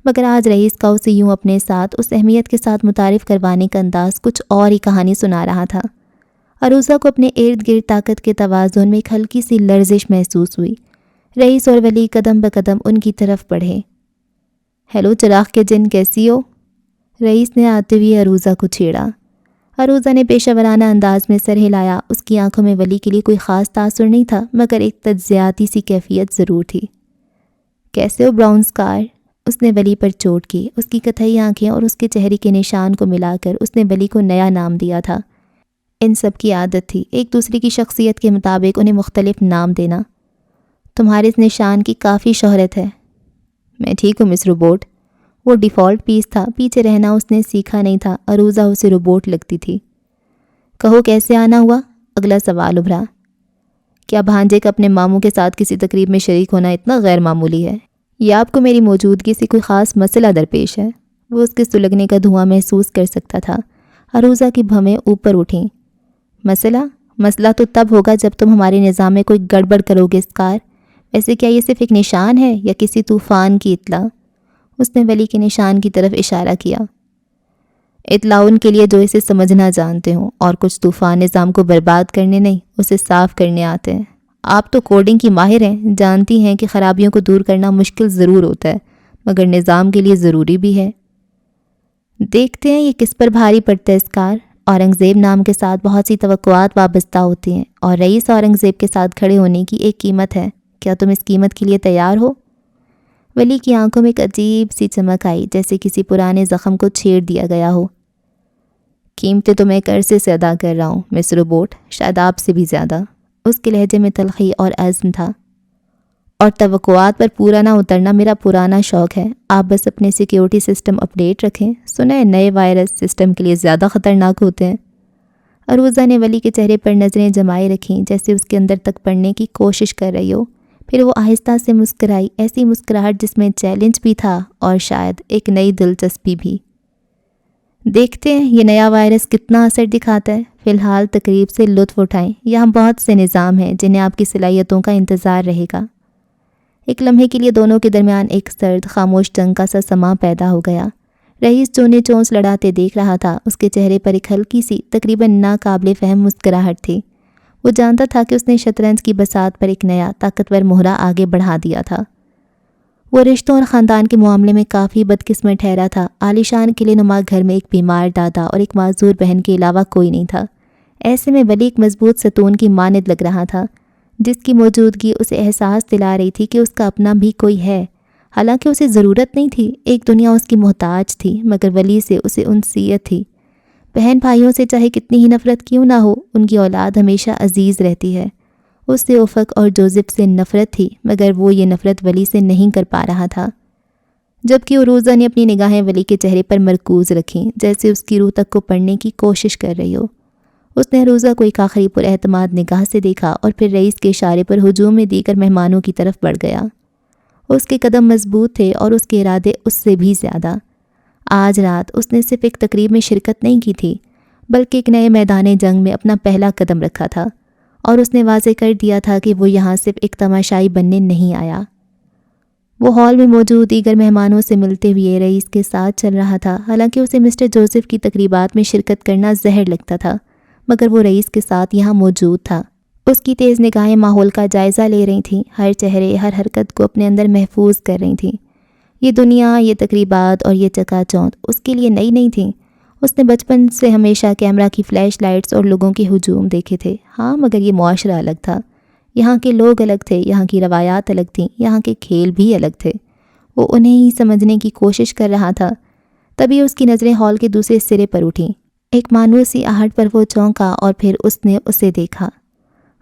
مگر آج رئیس کا اسے یوں اپنے ساتھ اس اہمیت کے ساتھ متعارف کروانے کا انداز کچھ اور ہی کہانی سنا رہا تھا۔ عروضہ کو اپنے ارد گرد طاقت کے توازن میں ایک ہلکی سی لرزش محسوس ہوئی۔ رئیس اور ولی قدم بقدم ان کی طرف بڑھے۔ ہیلو چراغ کے جن، کیسی ہو؟ رئیس نے آتے ہوئے عروضہ کو چھیڑا۔ عروضہ نے پیشہ ورانہ انداز میں سر ہلایا۔ اس کی آنکھوں میں ولی کے لیے کوئی خاص تاثر نہیں تھا، مگر ایک تجزیاتی سی کیفیت ضرور تھی۔ کیسے ہو براؤن اسکار؟ اس نے ولی پر چوٹ کی۔ اس کی کتھئی آنکھیں اور اس کے چہرے کے نشان کو ملا کر اس نے ولی کو نیا نام دیا تھا۔ ان سب کی عادت تھی ایک دوسرے کی شخصیت کے مطابق انہیں مختلف نام دینا۔ تمہارے اس نشان کی کافی شہرت ہے۔ میں ٹھیک ہوں مس روبوٹ۔ وہ ڈیفالٹ پیس تھا، پیچھے رہنا اس نے سیکھا نہیں تھا۔ عروضہ اسے روبوٹ لگتی تھی۔ کہو کیسے آنا ہوا؟ اگلا سوال ابھرا۔ کیا بھانجے کا اپنے ماموں کے ساتھ کسی تقریب میں شریک ہونا اتنا غیر معمولی ہے؟ یا آپ کو میری موجودگی سے کوئی خاص مسئلہ درپیش ہے؟ وہ اس کے سلگنے کا دھواں محسوس کر سکتا تھا۔ عروضہ کی بھویں اوپر اٹھیں۔ مسئلہ تو تب ہوگا جب تم ہمارے نظام میں کوئی گڑبڑ کرو گے اسکار۔ ویسے کیا یہ صرف ایک نشان ہے یا کسی طوفان کی اطلاع؟ اس نے ولی کے نشان کی طرف اشارہ کیا۔ اطلاع ان کے لیے جو اسے سمجھنا جانتے ہوں، اور کچھ طوفان نظام کو برباد کرنے نہیں، اسے صاف کرنے آتے ہیں۔ آپ تو کوڈنگ کی ماہر ہیں، جانتی ہیں کہ خرابیوں کو دور کرنا مشکل ضرور ہوتا ہے، مگر نظام کے لیے ضروری بھی ہے۔ دیکھتے ہیں یہ کس پر بھاری پڑتا ہے اسکار۔ اورنگزیب نام کے ساتھ بہت سی توقعات وابستہ ہوتی ہیں، اور رئیس اورنگزیب کے ساتھ کھڑے ہونے کی ایک قیمت ہے۔ کیا تم اس قیمت کے لیے تیار ہو؟ ولی کی آنکھوں میں ایک عجیب سی چمک آئی، جیسے کسی پرانے زخم کو چھیڑ دیا گیا ہو۔ قیمتیں تو میں ایک عرصے سے ادا کر رہا ہوں مس روبوٹ، شاید آپ سے بھی زیادہ۔ اس کے لہجے میں تلخی اور عزم تھا۔ اور توقعات پر پورا نہ اترنا میرا پرانا شوق ہے۔ آپ بس اپنے سیکیورٹی سسٹم اپڈیٹ رکھیں۔ سنا ہے نئے وائرس سسٹم کے لیے زیادہ خطرناک ہوتے ہیں۔ عروضہ نے ولی کے چہرے پر نظریں جمائے رکھیں، جیسے اس کے اندر تک پڑھنے کی کوشش کر رہی ہو۔ پھر وہ آہستہ سے مسکرائی، ایسی مسکراہٹ جس میں چیلنج بھی تھا اور شاید ایک نئی دلچسپی بھی۔ دیکھتے ہیں یہ نیا وائرس کتنا اثر دکھاتا ہے۔ فی الحال تقریب سے لطف اٹھائیں، یہاں بہت سے نظام ہیں جنہیں آپ کی صلاحیتوں کا انتظار رہے گا۔ ایک لمحے کے لیے دونوں کے درمیان ایک سرد خاموش جنگ کا سا سما پیدا ہو گیا۔ رئیس جو انہیں چونچ لڑاتے دیکھ رہا تھا، اس کے چہرے پر ایک ہلکی سی تقریباً ناقابل فہم مسکراہٹ تھی۔ وہ جانتا تھا کہ اس نے شطرنج کی بساط پر ایک نیا طاقتور مہرہ آگے بڑھا دیا تھا۔ وہ رشتوں اور خاندان کے معاملے میں کافی بدقسمت ٹھہرا تھا۔ عالیشان قلعے نما گھر میں ایک بیمار دادا اور ایک معذور بہن کے علاوہ کوئی نہیں تھا۔ ایسے میں ولی ایک مضبوط ستون کی مانند لگ رہا تھا، جس کی موجودگی اسے احساس دلا رہی تھی کہ اس کا اپنا بھی کوئی ہے۔ حالانکہ اسے ضرورت نہیں تھی، ایک دنیا اس کی محتاج تھی، مگر ولی سے اسے انسیت تھی۔ بہن بھائیوں سے چاہے کتنی ہی نفرت کیوں نہ ہو، ان کی اولاد ہمیشہ عزیز رہتی ہے۔ اس سے افق اور جوزف سے نفرت تھی، مگر وہ یہ نفرت ولی سے نہیں کر پا رہا تھا۔ جبکہ عروضہ نے اپنی نگاہیں ولی کے چہرے پر مرکوز رکھیں، جیسے اس کی روح تک کو پڑھنے کی کوشش کر رہی ہو۔ اس نے عروضہ کو ایک آخری پر اعتماد نگاہ سے دیکھا اور پھر رئیس کے اشارے پر ہجوم میں دی کر مہمانوں کی طرف بڑھ گیا۔ اس کے قدم مضبوط تھے اور اس کے ارادے اس سے بھی زیادہ۔ آج رات اس نے صرف ایک تقریب میں شرکت نہیں کی تھی، بلکہ ایک نئے میدان جنگ میں اپنا پہلا قدم رکھا تھا، اور اس نے واضح کر دیا تھا کہ وہ یہاں صرف ایک تماشائی بننے نہیں آیا۔ وہ ہال میں موجود دیگر مہمانوں سے ملتے ہوئے رئیس کے ساتھ چل رہا تھا۔ حالانکہ اسے مسٹر جوزف کی تقریبات میں شرکت کرنا زہر لگتا تھا، مگر وہ رئیس کے ساتھ یہاں موجود تھا۔ اس کی تیز نگاہیں ماحول کا جائزہ لے رہی تھیں، ہر چہرے ہر حرکت کو اپنے اندر محفوظ کر رہی تھیں۔ یہ دنیا، یہ تقریبات اور یہ چکا چوند اس کے لیے نئی نہیں تھیں۔ اس نے بچپن سے ہمیشہ کیمرہ کی فلیش لائٹس اور لوگوں کے ہجوم دیکھے تھے، ہاں، مگر یہ معاشرہ الگ تھا۔ یہاں کے لوگ الگ تھے، یہاں کی روایات الگ تھیں، یہاں کے کھیل بھی الگ تھے۔ وہ انہیں ہی سمجھنے کی کوشش کر رہا تھا۔ تبھی اس کی نظریں ہال کے دوسرے سرے پر اٹھیں۔ ایک مانوسی آہٹ پر وہ چونکا اور پھر اس نے اسے دیکھا۔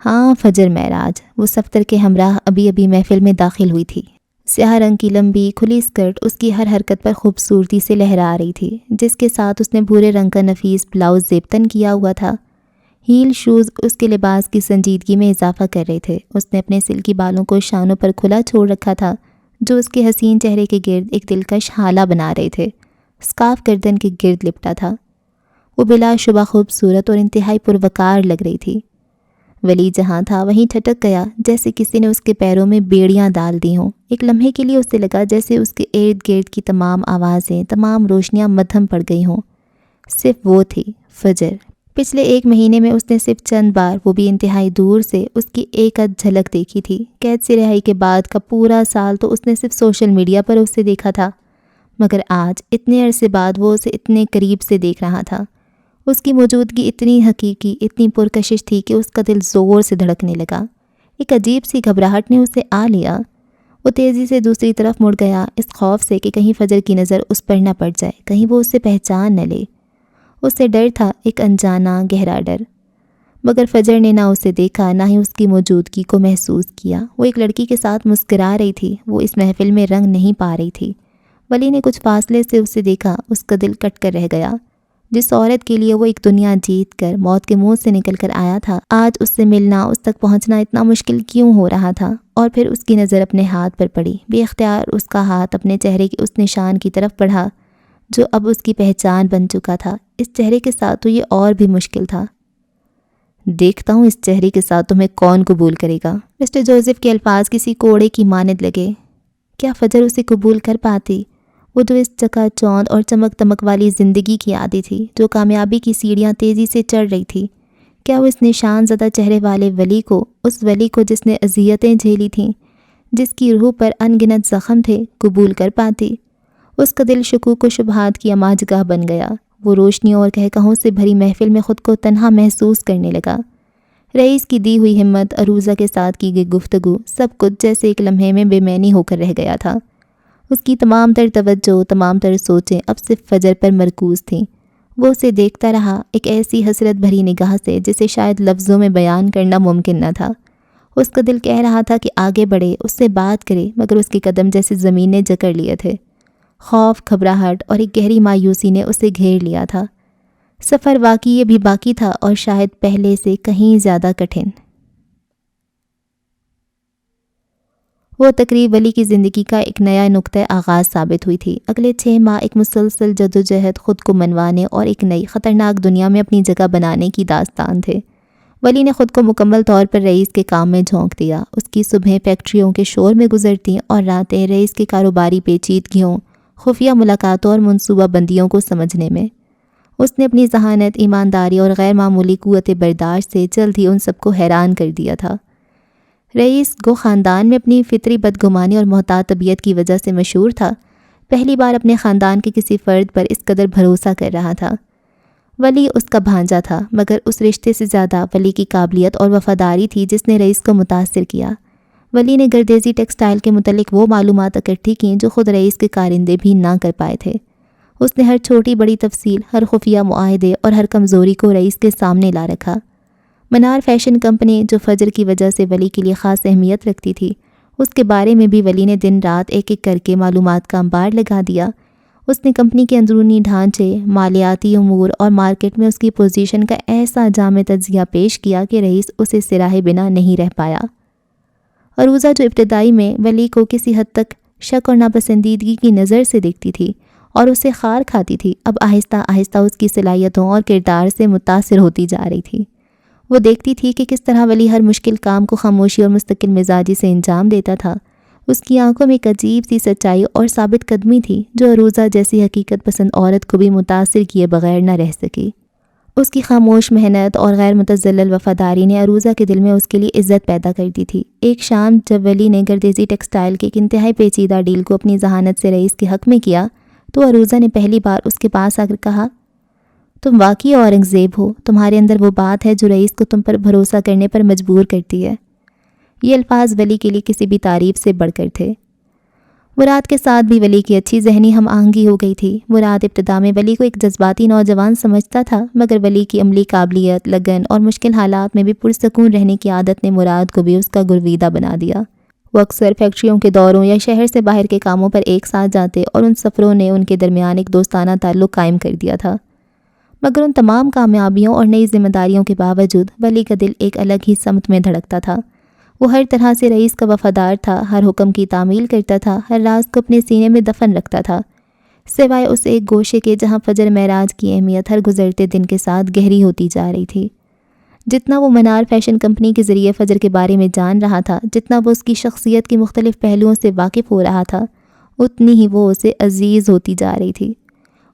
ہاں، فجر معراج، وہ صفتر کے ہمراہ ابھی ابھی محفل میں داخل ہوئی تھی۔ سیاہ رنگ کی لمبی کھلی اسکرٹ اس کی ہر حرکت پر خوبصورتی سے لہرا رہی تھی، جس کے ساتھ اس نے بھورے رنگ کا نفیس بلاؤز زیبتن کیا ہوا تھا۔ ہیل شوز اس کے لباس کی سنجیدگی میں اضافہ کر رہے تھے۔ اس نے اپنے سلکی بالوں کو شانوں پر کھلا چھوڑ رکھا تھا، جو اس کے حسین چہرے کے گرد ایک دلکش ہالہ بنا رہے تھے۔ اسکارف گردن کے گرد لپٹا تھا۔ وہ بلا شبہ خوبصورت اور انتہائی پروقار لگ رہی تھی۔ ولی جہاں تھا وہیں ٹھٹک گیا، جیسے کسی نے اس کے پیروں میں بیڑیاں ڈال دی ہوں۔ ایک لمحے کے لیے اسے لگا جیسے اس کے ارد گرد کی تمام آوازیں، تمام روشنیاں مدھم پڑ گئی ہوں۔ صرف وہ تھی، فجر۔ پچھلے ایک مہینے میں اس نے صرف چند بار، وہ بھی انتہائی دور سے، اس کی ایک ادھ جھلک دیکھی تھی۔ قید سے رہائی کے بعد کا پورا سال تو اس نے صرف سوشل میڈیا پر اسے دیکھا تھا، مگر آج اتنے عرصے بعد وہ اسے اتنے قریب سے دیکھ رہا تھا۔ اس کی موجودگی اتنی حقیقی، اتنی پرکشش تھی کہ اس کا دل زور سے دھڑکنے لگا۔ ایک عجیب سی گھبراہٹ نے اسے آ لیا۔ وہ تیزی سے دوسری طرف مڑ گیا، اس خوف سے کہ کہیں فجر کی نظر اس پر نہ پڑ جائے، کہیں وہ اسے پہچان نہ لے۔ اس سے ڈر تھا، ایک انجانا گہرا ڈر۔ مگر فجر نے نہ اسے دیکھا، نہ ہی اس کی موجودگی کو محسوس کیا۔ وہ ایک لڑکی کے ساتھ مسکرا رہی تھی، وہ اس محفل میں رنگ نہیں پا رہی تھی۔ ولی نے کچھ فاصلے سے اسے دیکھا، اس کا دل کٹ کر رہ گیا۔ جس عورت کے لیے وہ ایک دنیا جیت کر موت کے منہ سے نکل کر آیا تھا، آج اس سے ملنا، اس تک پہنچنا اتنا مشکل کیوں ہو رہا تھا؟ اور پھر اس کی نظر اپنے ہاتھ پر پڑی۔ بے اختیار اس کا ہاتھ اپنے چہرے کے اس نشان کی طرف بڑھا جو اب اس کی پہچان بن چکا تھا۔ اس چہرے کے ساتھ تو یہ اور بھی مشکل تھا۔ دیکھتا ہوں اس چہرے کے ساتھ تمہیں کون قبول کرے گا۔ مسٹر جوزف کے الفاظ کسی کوڑے کی مانند لگے۔ کیا فجر اسے قبول کر پاتی؟ وہ تو اس چکا چوند اور چمک دمک والی زندگی کی عادی تھی جو کامیابی کی سیڑھیاں تیزی سے چڑھ رہی تھی۔ کیا وہ اس نشان زدہ چہرے والے ولی کو، اس ولی کو جس نے اذیتیں جھیلی تھیں، جس کی روح پر ان گنت زخم تھے، قبول کر پاتی؟ اس کا دل شکوک و شبہات کی اماجگاہ بن گیا۔ وہ روشنیوں اور کہکہوں سے بھری محفل میں خود کو تنہا محسوس کرنے لگا۔ رئیس کی دی ہوئی ہمت، عروضہ کے ساتھ کی گئی گفتگو، سب کچھ جیسے ایک لمحے میں بے معنی ہو کر رہ گیا تھا۔ اس کی تمام تر توجہ، تمام تر سوچیں اب صرف فجر پر مرکوز تھیں۔ وہ اسے دیکھتا رہا ایک ایسی حسرت بھری نگاہ سے جسے شاید لفظوں میں بیان کرنا ممکن نہ تھا۔ اس کا دل کہہ رہا تھا کہ آگے بڑھے، اس سے بات کرے، مگر اس کے قدم جیسے زمین نے جکڑ لیے تھے۔ خوف، گھبراہٹ اور ایک گہری مایوسی نے اسے گھیر لیا تھا۔ سفر واقعی یہ بھی باقی تھا اور شاید پہلے سے کہیں زیادہ کٹھن۔ وہ تقریب ولی کی زندگی کا ایک نیا نقطۂ آغاز ثابت ہوئی تھی۔ اگلے 6 ماہ ایک مسلسل جدوجہد، خود کو منوانے اور ایک نئی خطرناک دنیا میں اپنی جگہ بنانے کی داستان تھے۔ ولی نے خود کو مکمل طور پر رئیس کے کام میں جھونک دیا۔ اس کی صبحیں فیکٹریوں کے شور میں گزرتیں اور راتیں رئیس کے کاروباری پیچیدگیوں، خفیہ ملاقاتوں اور منصوبہ بندیوں کو سمجھنے میں۔ اس نے اپنی ذہانت، ایمانداری اور غیر معمولی قوت برداشت سے جلد ہی ان سب کو حیران کر دیا تھا۔ رئیس گو خاندان میں اپنی فطری بدگمانی اور محتاط طبیعت کی وجہ سے مشہور تھا۔ پہلی بار اپنے خاندان کے کسی فرد پر اس قدر بھروسہ کر رہا تھا۔ ولی اس کا بھانجا تھا، مگر اس رشتے سے زیادہ ولی کی قابلیت اور وفاداری تھی جس نے رئیس کو متاثر کیا۔ ولی نے گردیزی ٹیکسٹائل کے متعلق وہ معلومات اکٹھی کیں جو خود رئیس کے کارندے بھی نہ کر پائے تھے۔ اس نے ہر چھوٹی بڑی تفصیل، ہر خفیہ معاہدے اور ہر کمزوری کو رئیس کے سامنے لا رکھا۔ منار فیشن کمپنی جو فجر کی وجہ سے ولی کے لیے خاص اہمیت رکھتی تھی، اس کے بارے میں بھی ولی نے دن رات ایک ایک کر کے معلومات کا انبار لگا دیا۔ اس نے کمپنی کے اندرونی ڈھانچے، مالیاتی امور اور مارکیٹ میں اس کی پوزیشن کا ایسا جامع تجزیہ پیش کیا کہ رئیس اسے سراہے بنا نہیں رہ پایا۔ عروضہ جو ابتدائی میں ولی کو کسی حد تک شک اور ناپسندیدگی کی نظر سے دیکھتی تھی اور اسے خار کھاتی تھی، اب آہستہ آہستہ اس کی صلاحیتوں اور کردار سے متاثر ہوتی جا رہی تھی۔ وہ دیکھتی تھی کہ کس طرح ولی ہر مشکل کام کو خاموشی اور مستقل مزاجی سے انجام دیتا تھا۔ اس کی آنکھوں میں ایک عجیب سی سچائی اور ثابت قدمی تھی جو عروضہ جیسی حقیقت پسند عورت کو بھی متاثر کیے بغیر نہ رہ سکی۔ اس کی خاموش محنت اور غیر متزلزل وفاداری نے عروضہ کے دل میں اس کے لیے عزت پیدا کر دی تھی۔ ایک شام جب ولی نے گردیزی ٹیکسٹائل کے ایک انتہائی پیچیدہ ڈیل کو اپنی ذہانت سے رئیس کے حق میں کیا تو عروضہ نے پہلی بار اس کے پاس آ کر کہا، تم واقعی اورنگزیب ہو، تمہارے اندر وہ بات ہے جو رئیس کو تم پر بھروسہ کرنے پر مجبور کرتی ہے۔ یہ الفاظ ولی کے لیے کسی بھی تعریف سے بڑھ کر تھے۔ مراد کے ساتھ بھی ولی کی اچھی ذہنی ہم آہنگی ہو گئی تھی۔ مراد ابتدا میں ولی کو ایک جذباتی نوجوان سمجھتا تھا، مگر ولی کی عملی قابلیت، لگن اور مشکل حالات میں بھی پرسکون رہنے کی عادت نے مراد کو بھی اس کا گرویدہ بنا دیا۔ وہ اکثر فیکٹریوں کے دوروں یا شہر سے باہر کے کاموں پر ایک ساتھ جاتے اور ان سفروں نے ان کے درمیان ایک دوستانہ تعلق قائم کر دیا تھا۔ مگر ان تمام کامیابیوں اور نئی ذمہ داریوں کے باوجود ولی کا دل ایک الگ ہی سمت میں دھڑکتا تھا۔ وہ ہر طرح سے رئیس کا وفادار تھا، ہر حکم کی تعمیل کرتا تھا، ہر راز کو اپنے سینے میں دفن رکھتا تھا، سوائے اس ایک گوشے کے جہاں فجر معراج کی اہمیت ہر گزرتے دن کے ساتھ گہری ہوتی جا رہی تھی۔ جتنا وہ منار فیشن کمپنی کے ذریعے فجر کے بارے میں جان رہا تھا، جتنا وہ اس کی شخصیت کے مختلف پہلوؤں سے واقف ہو رہا تھا، اتنی ہی وہ اسے عزیز ہوتی جا رہی تھی۔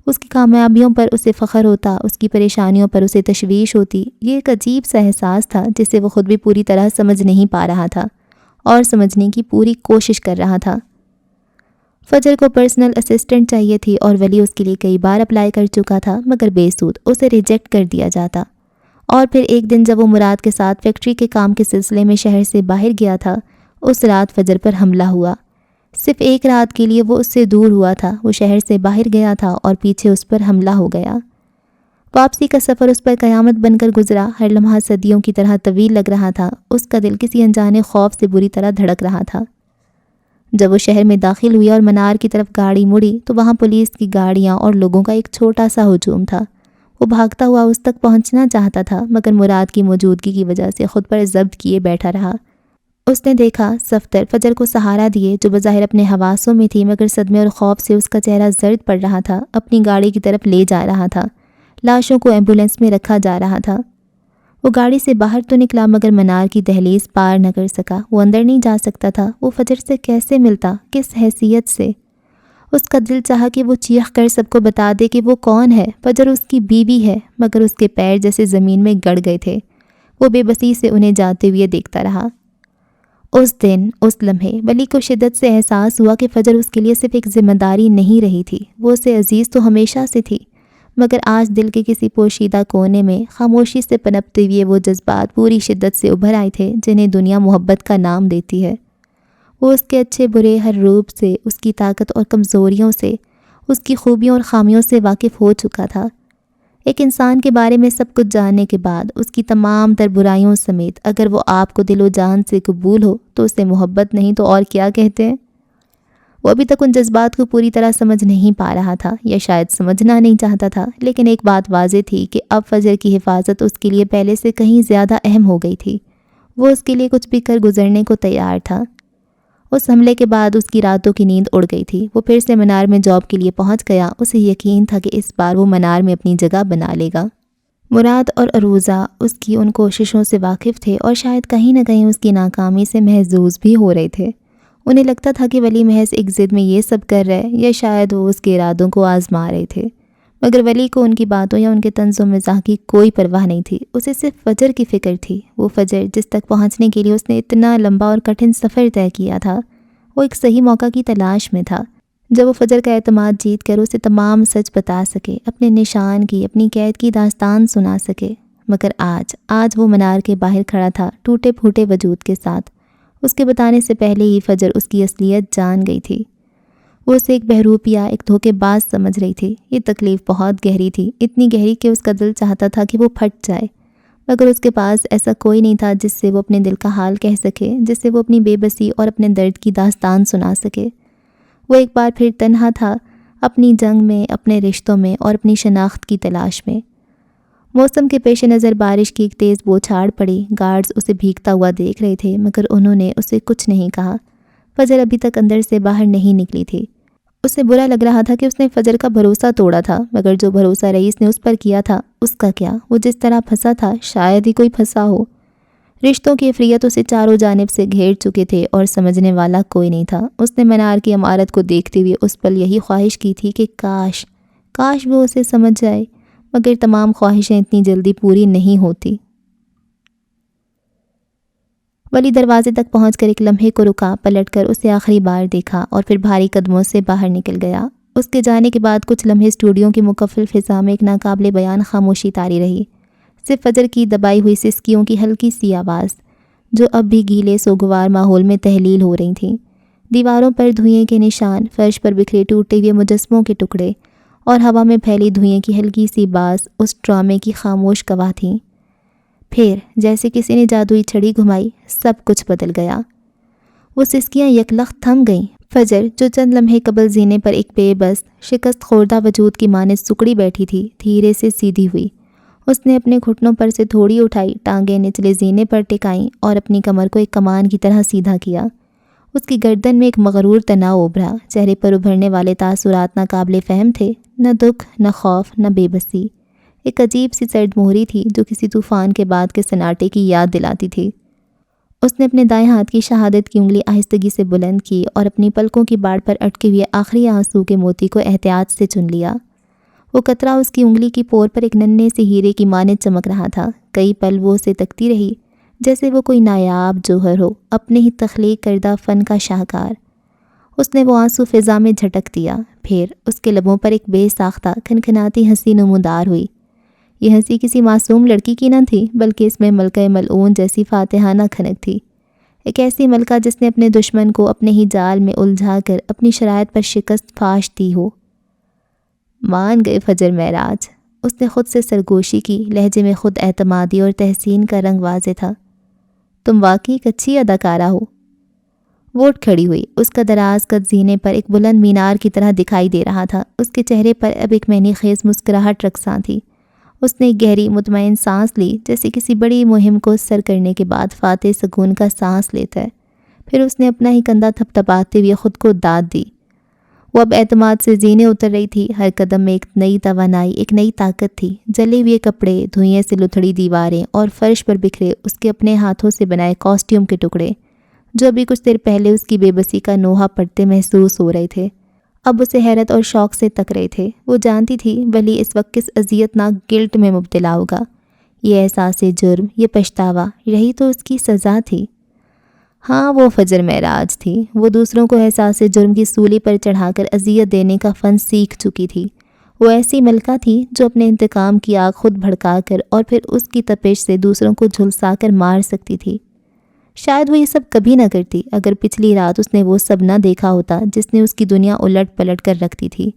اس کی کامیابیوں پر اسے فخر ہوتا، اس کی پریشانیوں پر اسے تشویش ہوتی۔ یہ ایک عجیب سا احساس تھا جسے وہ خود بھی پوری طرح سمجھ نہیں پا رہا تھا اور سمجھنے کی پوری کوشش کر رہا تھا۔ فجر کو پرسنل اسسٹنٹ چاہیے تھی اور ولی اس کے لیے کئی بار اپلائی کر چکا تھا، مگر بے سود، اسے ریجیکٹ کر دیا جاتا۔ اور پھر ایک دن جب وہ مراد کے ساتھ فیکٹری کے کام کے سلسلے میں شہر سے باہر گیا تھا، اس رات فجر پر حملہ ہوا۔ صرف ایک رات کے لیے وہ اس سے دور ہوا تھا، وہ شہر سے باہر گیا تھا اور پیچھے اس پر حملہ ہو گیا۔ واپسی کا سفر اس پر قیامت بن کر گزرا، ہر لمحہ صدیوں کی طرح طویل لگ رہا تھا، اس کا دل کسی انجانے خوف سے بری طرح دھڑک رہا تھا۔ جب وہ شہر میں داخل ہوئی اور منار کی طرف گاڑی مڑی تو وہاں پولیس کی گاڑیاں اور لوگوں کا ایک چھوٹا سا ہجوم تھا۔ وہ بھاگتا ہوا اس تک پہنچنا چاہتا تھا مگر مراد کی موجودگی کی وجہ سے خود پر ضبط کیے بیٹھا رہا۔ اس نے دیکھا صفدر فجر کو سہارا دیے، جو بظاہر اپنے حواسوں میں تھی مگر صدمے اور خوف سے اس کا چہرہ زرد پڑ رہا تھا، اپنی گاڑی کی طرف لے جا رہا تھا۔ لاشوں کو ایمبولینس میں رکھا جا رہا تھا۔ وہ گاڑی سے باہر تو نکلا مگر منار کی دہلیز پار نہ کر سکا۔ وہ اندر نہیں جا سکتا تھا۔ وہ فجر سے کیسے ملتا؟ کس حیثیت سے؟ اس کا دل چاہا کہ وہ چیخ کر سب کو بتا دے کہ وہ کون ہے۔ فجر اس کی بیوی ہے، مگر اس کے پیر جیسے زمین میں گڑ گئے تھے۔ وہ بے بسی سے انہیں جاتے ہوئے دیکھتا رہا۔ اس دن، اس لمحے ولی کو شدت سے احساس ہوا کہ فجر اس کے لیے صرف ایک ذمہ داری نہیں رہی تھی، وہ اسے عزیز تو ہمیشہ سے تھی، مگر آج دل کے کسی پوشیدہ کونے میں خاموشی سے پنپتے ہوئے وہ جذبات پوری شدت سے ابھر آئے تھے جنہیں دنیا محبت کا نام دیتی ہے۔ وہ اس کے اچھے برے ہر روپ سے، اس کی طاقت اور کمزوریوں سے، اس کی خوبیوں اور خامیوں سے واقف ہو چکا تھا۔ ایک انسان کے بارے میں سب کچھ جاننے کے بعد اس کی تمام تر برائیوں سمیت اگر وہ آپ کو دل و جان سے قبول ہو تو اسے محبت نہیں تو اور کیا کہتے ہیں؟ وہ ابھی تک ان جذبات کو پوری طرح سمجھ نہیں پا رہا تھا، یا شاید سمجھنا نہیں چاہتا تھا، لیکن ایک بات واضح تھی کہ اب فجر کی حفاظت اس کے لیے پہلے سے کہیں زیادہ اہم ہو گئی تھی۔ وہ اس کے لیے کچھ بھی کر گزرنے کو تیار تھا۔ اس حملے کے بعد اس کی راتوں کی نیند اڑ گئی تھی۔ وہ پھر سے منار میں جاب کے لیے پہنچ گیا۔ اسے یقین تھا کہ اس بار وہ منار میں اپنی جگہ بنا لے گا۔ مراد اور عروضہ اس کی ان کوششوں سے واقف تھے اور شاید کہیں نہ کہیں اس کی ناکامی سے محظوظ بھی ہو رہے تھے۔ انہیں لگتا تھا کہ ولی محض ایک ضد میں یہ سب کر رہے، یا شاید وہ اس کے ارادوں کو آزما رہے تھے، مگر ولی کو ان کی باتوں یا ان کے طنز و مزاح کی کوئی پرواہ نہیں تھی۔ اسے صرف فجر کی فکر تھی، وہ فجر جس تک پہنچنے کے لیے اس نے اتنا لمبا اور کٹھن سفر طے کیا تھا۔ وہ ایک صحیح موقع کی تلاش میں تھا جب وہ فجر کا اعتماد جیت کر اسے تمام سچ بتا سکے، اپنے نشان کی، اپنی قید کی داستان سنا سکے۔ مگر آج وہ منار کے باہر کھڑا تھا، ٹوٹے پھوٹے وجود کے ساتھ۔ اس کے بتانے سے پہلے ہی فجر اس کی اصلیت جان گئی تھی۔ وہ اسے ایک بہروپیہ، ایک دھوکے باز سمجھ رہی تھی۔ یہ تکلیف بہت گہری تھی، اتنی گہری کہ اس کا دل چاہتا تھا کہ وہ پھٹ جائے، مگر اس کے پاس ایسا کوئی نہیں تھا جس سے وہ اپنے دل کا حال کہہ سکے، جس سے وہ اپنی بے بسی اور اپنے درد کی داستان سنا سکے۔ وہ ایک بار پھر تنہا تھا، اپنی جنگ میں، اپنے رشتوں میں اور اپنی شناخت کی تلاش میں۔ موسم کے پیش نظر بارش کی ایک تیز بوچھاڑ پڑی۔ گارڈز اسے بھیگتا ہوا دیکھ رہے تھے مگر انہوں نے اسے کچھ نہیں کہا۔ فجر ابھی تک اندر سے باہر نہیں نکلی تھی۔ اسے برا لگ رہا تھا کہ اس نے فجر کا بھروسہ توڑا تھا، مگر جو بھروسہ رئیس نے اس پر کیا تھا اس کا کیا؟ وہ جس طرح پھنسا تھا شاید ہی کوئی پھنسا ہو۔ رشتوں کی افریت اسے چاروں جانب سے گھیر چکے تھے اور سمجھنے والا کوئی نہیں تھا۔ اس نے منار کی عمارت کو دیکھتے ہوئے اس پل یہی خواہش کی تھی کہ کاش وہ اسے سمجھ جائے، مگر تمام خواہشیں اتنی جلدی پوری نہیں ہوتی۔ ولی دروازے تک پہنچ کر ایک لمحے کو رکا، پلٹ کر اسے آخری بار دیکھا اور پھر بھاری قدموں سے باہر نکل گیا۔ اس کے جانے کے بعد کچھ لمحے اسٹوڈیو کی مکفل فضا میں ایک ناقابل بیان خاموشی طاری رہی، صرف فجر کی دبائی ہوئی سسکیوں کی ہلکی سی آواز جو اب بھی گیلے سوگوار ماحول میں تحلیل ہو رہی تھیں۔ دیواروں پر دھوئیں کے نشان، فرش پر بکھرے ٹوٹے ہوئے مجسموں کے ٹکڑے اور ہوا میں پھیلی دھوئیں کی ہلکی سی باز اس ڈرامے کی خاموش گواہ تھیں۔ پھر جیسے کسی نے جادوئی چھڑی گھمائی، سب کچھ بدل گیا۔ وہ سسکیاں یکلخت تھم گئیں۔ فجر جو چند لمحے قبل زینے پر ایک بے بس شکست خوردہ وجود کی مانند سکڑی بیٹھی تھی، دھیرے سے سیدھی ہوئی۔ اس نے اپنے گھٹنوں پر سے تھوڑی اٹھائی، ٹانگیں نچلے زینے پر ٹکائیں اور اپنی کمر کو ایک کمان کی طرح سیدھا کیا۔ اس کی گردن میں ایک مغرور تناؤ ابھرا، چہرے پر ابھرنے والے تاثرات ناقابل فہم تھے، نہ دکھ، نہ خوف، نہ بے بسی۔ ایک عجیب سی سرد مہری تھی جو کسی طوفان کے بعد کے سناٹے کی یاد دلاتی تھی۔ اس نے اپنے دائیں ہاتھ کی شہادت کی انگلی آہستگی سے بلند کی اور اپنی پلکوں کی باڑ پر اٹکے ہوئے آخری آنسو کے موتی کو احتیاط سے چن لیا۔ وہ قطرہ اس کی انگلی کی پور پر ایک ننھے سے ہیرے کی مانند چمک رہا تھا۔ کئی پل وہ اسے تکتی رہی جیسے وہ کوئی نایاب جوہر ہو، اپنے ہی تخلیق کردہ فن کا شاہکار۔ اس نے وہ آنسو فضا میں جھٹک دیا، پھر اس کے لبوں پر ایک بے ساختہ کھنکھناتی ہنسی نمودار ہوئی۔ یہ ہنسی کسی معصوم لڑکی کی نہ تھی، بلکہ اس میں ملکہ ملعون جیسی فاتحانہ کھنک تھی، ایک ایسی ملکہ جس نے اپنے دشمن کو اپنے ہی جال میں الجھا کر اپنی شرائط پر شکست فاش دی ہو۔ مان گئے فجر معراج، اس نے خود سے سرگوشی کی، لہجے میں خود اعتمادی اور تحسین کا رنگ واضح تھا۔ تم واقعی ایک اچھی اداکارہ ہو۔ وہ اٹھ کھڑی ہوئی، اس کا دراز قد زینے پر ایک بلند مینار کی طرح دکھائی دے رہا تھا۔ اس کے چہرے پر اب ایک معنی خیز مسکراہٹ رقصاں تھی۔ اس نے ایک گہری مطمئن سانس لی، جیسے کسی بڑی مہم کو سر کرنے کے بعد فاتح سکون کا سانس لیتا ہے۔ پھر اس نے اپنا ہی کندھا تھپ تھپاتے ہوئے خود کو داد دی۔ وہ اب اعتماد سے زینے اتر رہی تھی، ہر قدم میں ایک نئی توانائی، ایک نئی طاقت تھی۔ جلے ہوئے کپڑے، دھوئیں سے لتھڑی دیواریں اور فرش پر بکھرے اس کے اپنے ہاتھوں سے بنائے کاسٹیوم کے ٹکڑے، جو ابھی کچھ دیر پہلے اس کی بے بسی کا نوحہ پڑھتے محسوس ہو رہے تھے، اب اسے حیرت اور شوق سے تک رہے تھے۔ وہ جانتی تھی ولی اس وقت کس اذیت ناک گلٹ میں مبتلا ہوگا۔ یہ احساس جرم، یہ پچھتاوا، یہی تو اس کی سزا تھی۔ ہاں، وہ فجر معراج تھی۔ وہ دوسروں کو احساس جرم کی سولی پر چڑھا کر اذیت دینے کا فن سیکھ چکی تھی۔ وہ ایسی ملکہ تھی جو اپنے انتقام کی آگ خود بھڑکا کر اور پھر اس کی تپش سے دوسروں کو جھلسا کر مار سکتی تھی۔ شاید وہ یہ سب کبھی نہ کرتی اگر پچھلی رات اس نے وہ سب نہ دیکھا ہوتا جس نے اس کی دنیا الٹ پلٹ کر رکھ دی تھی۔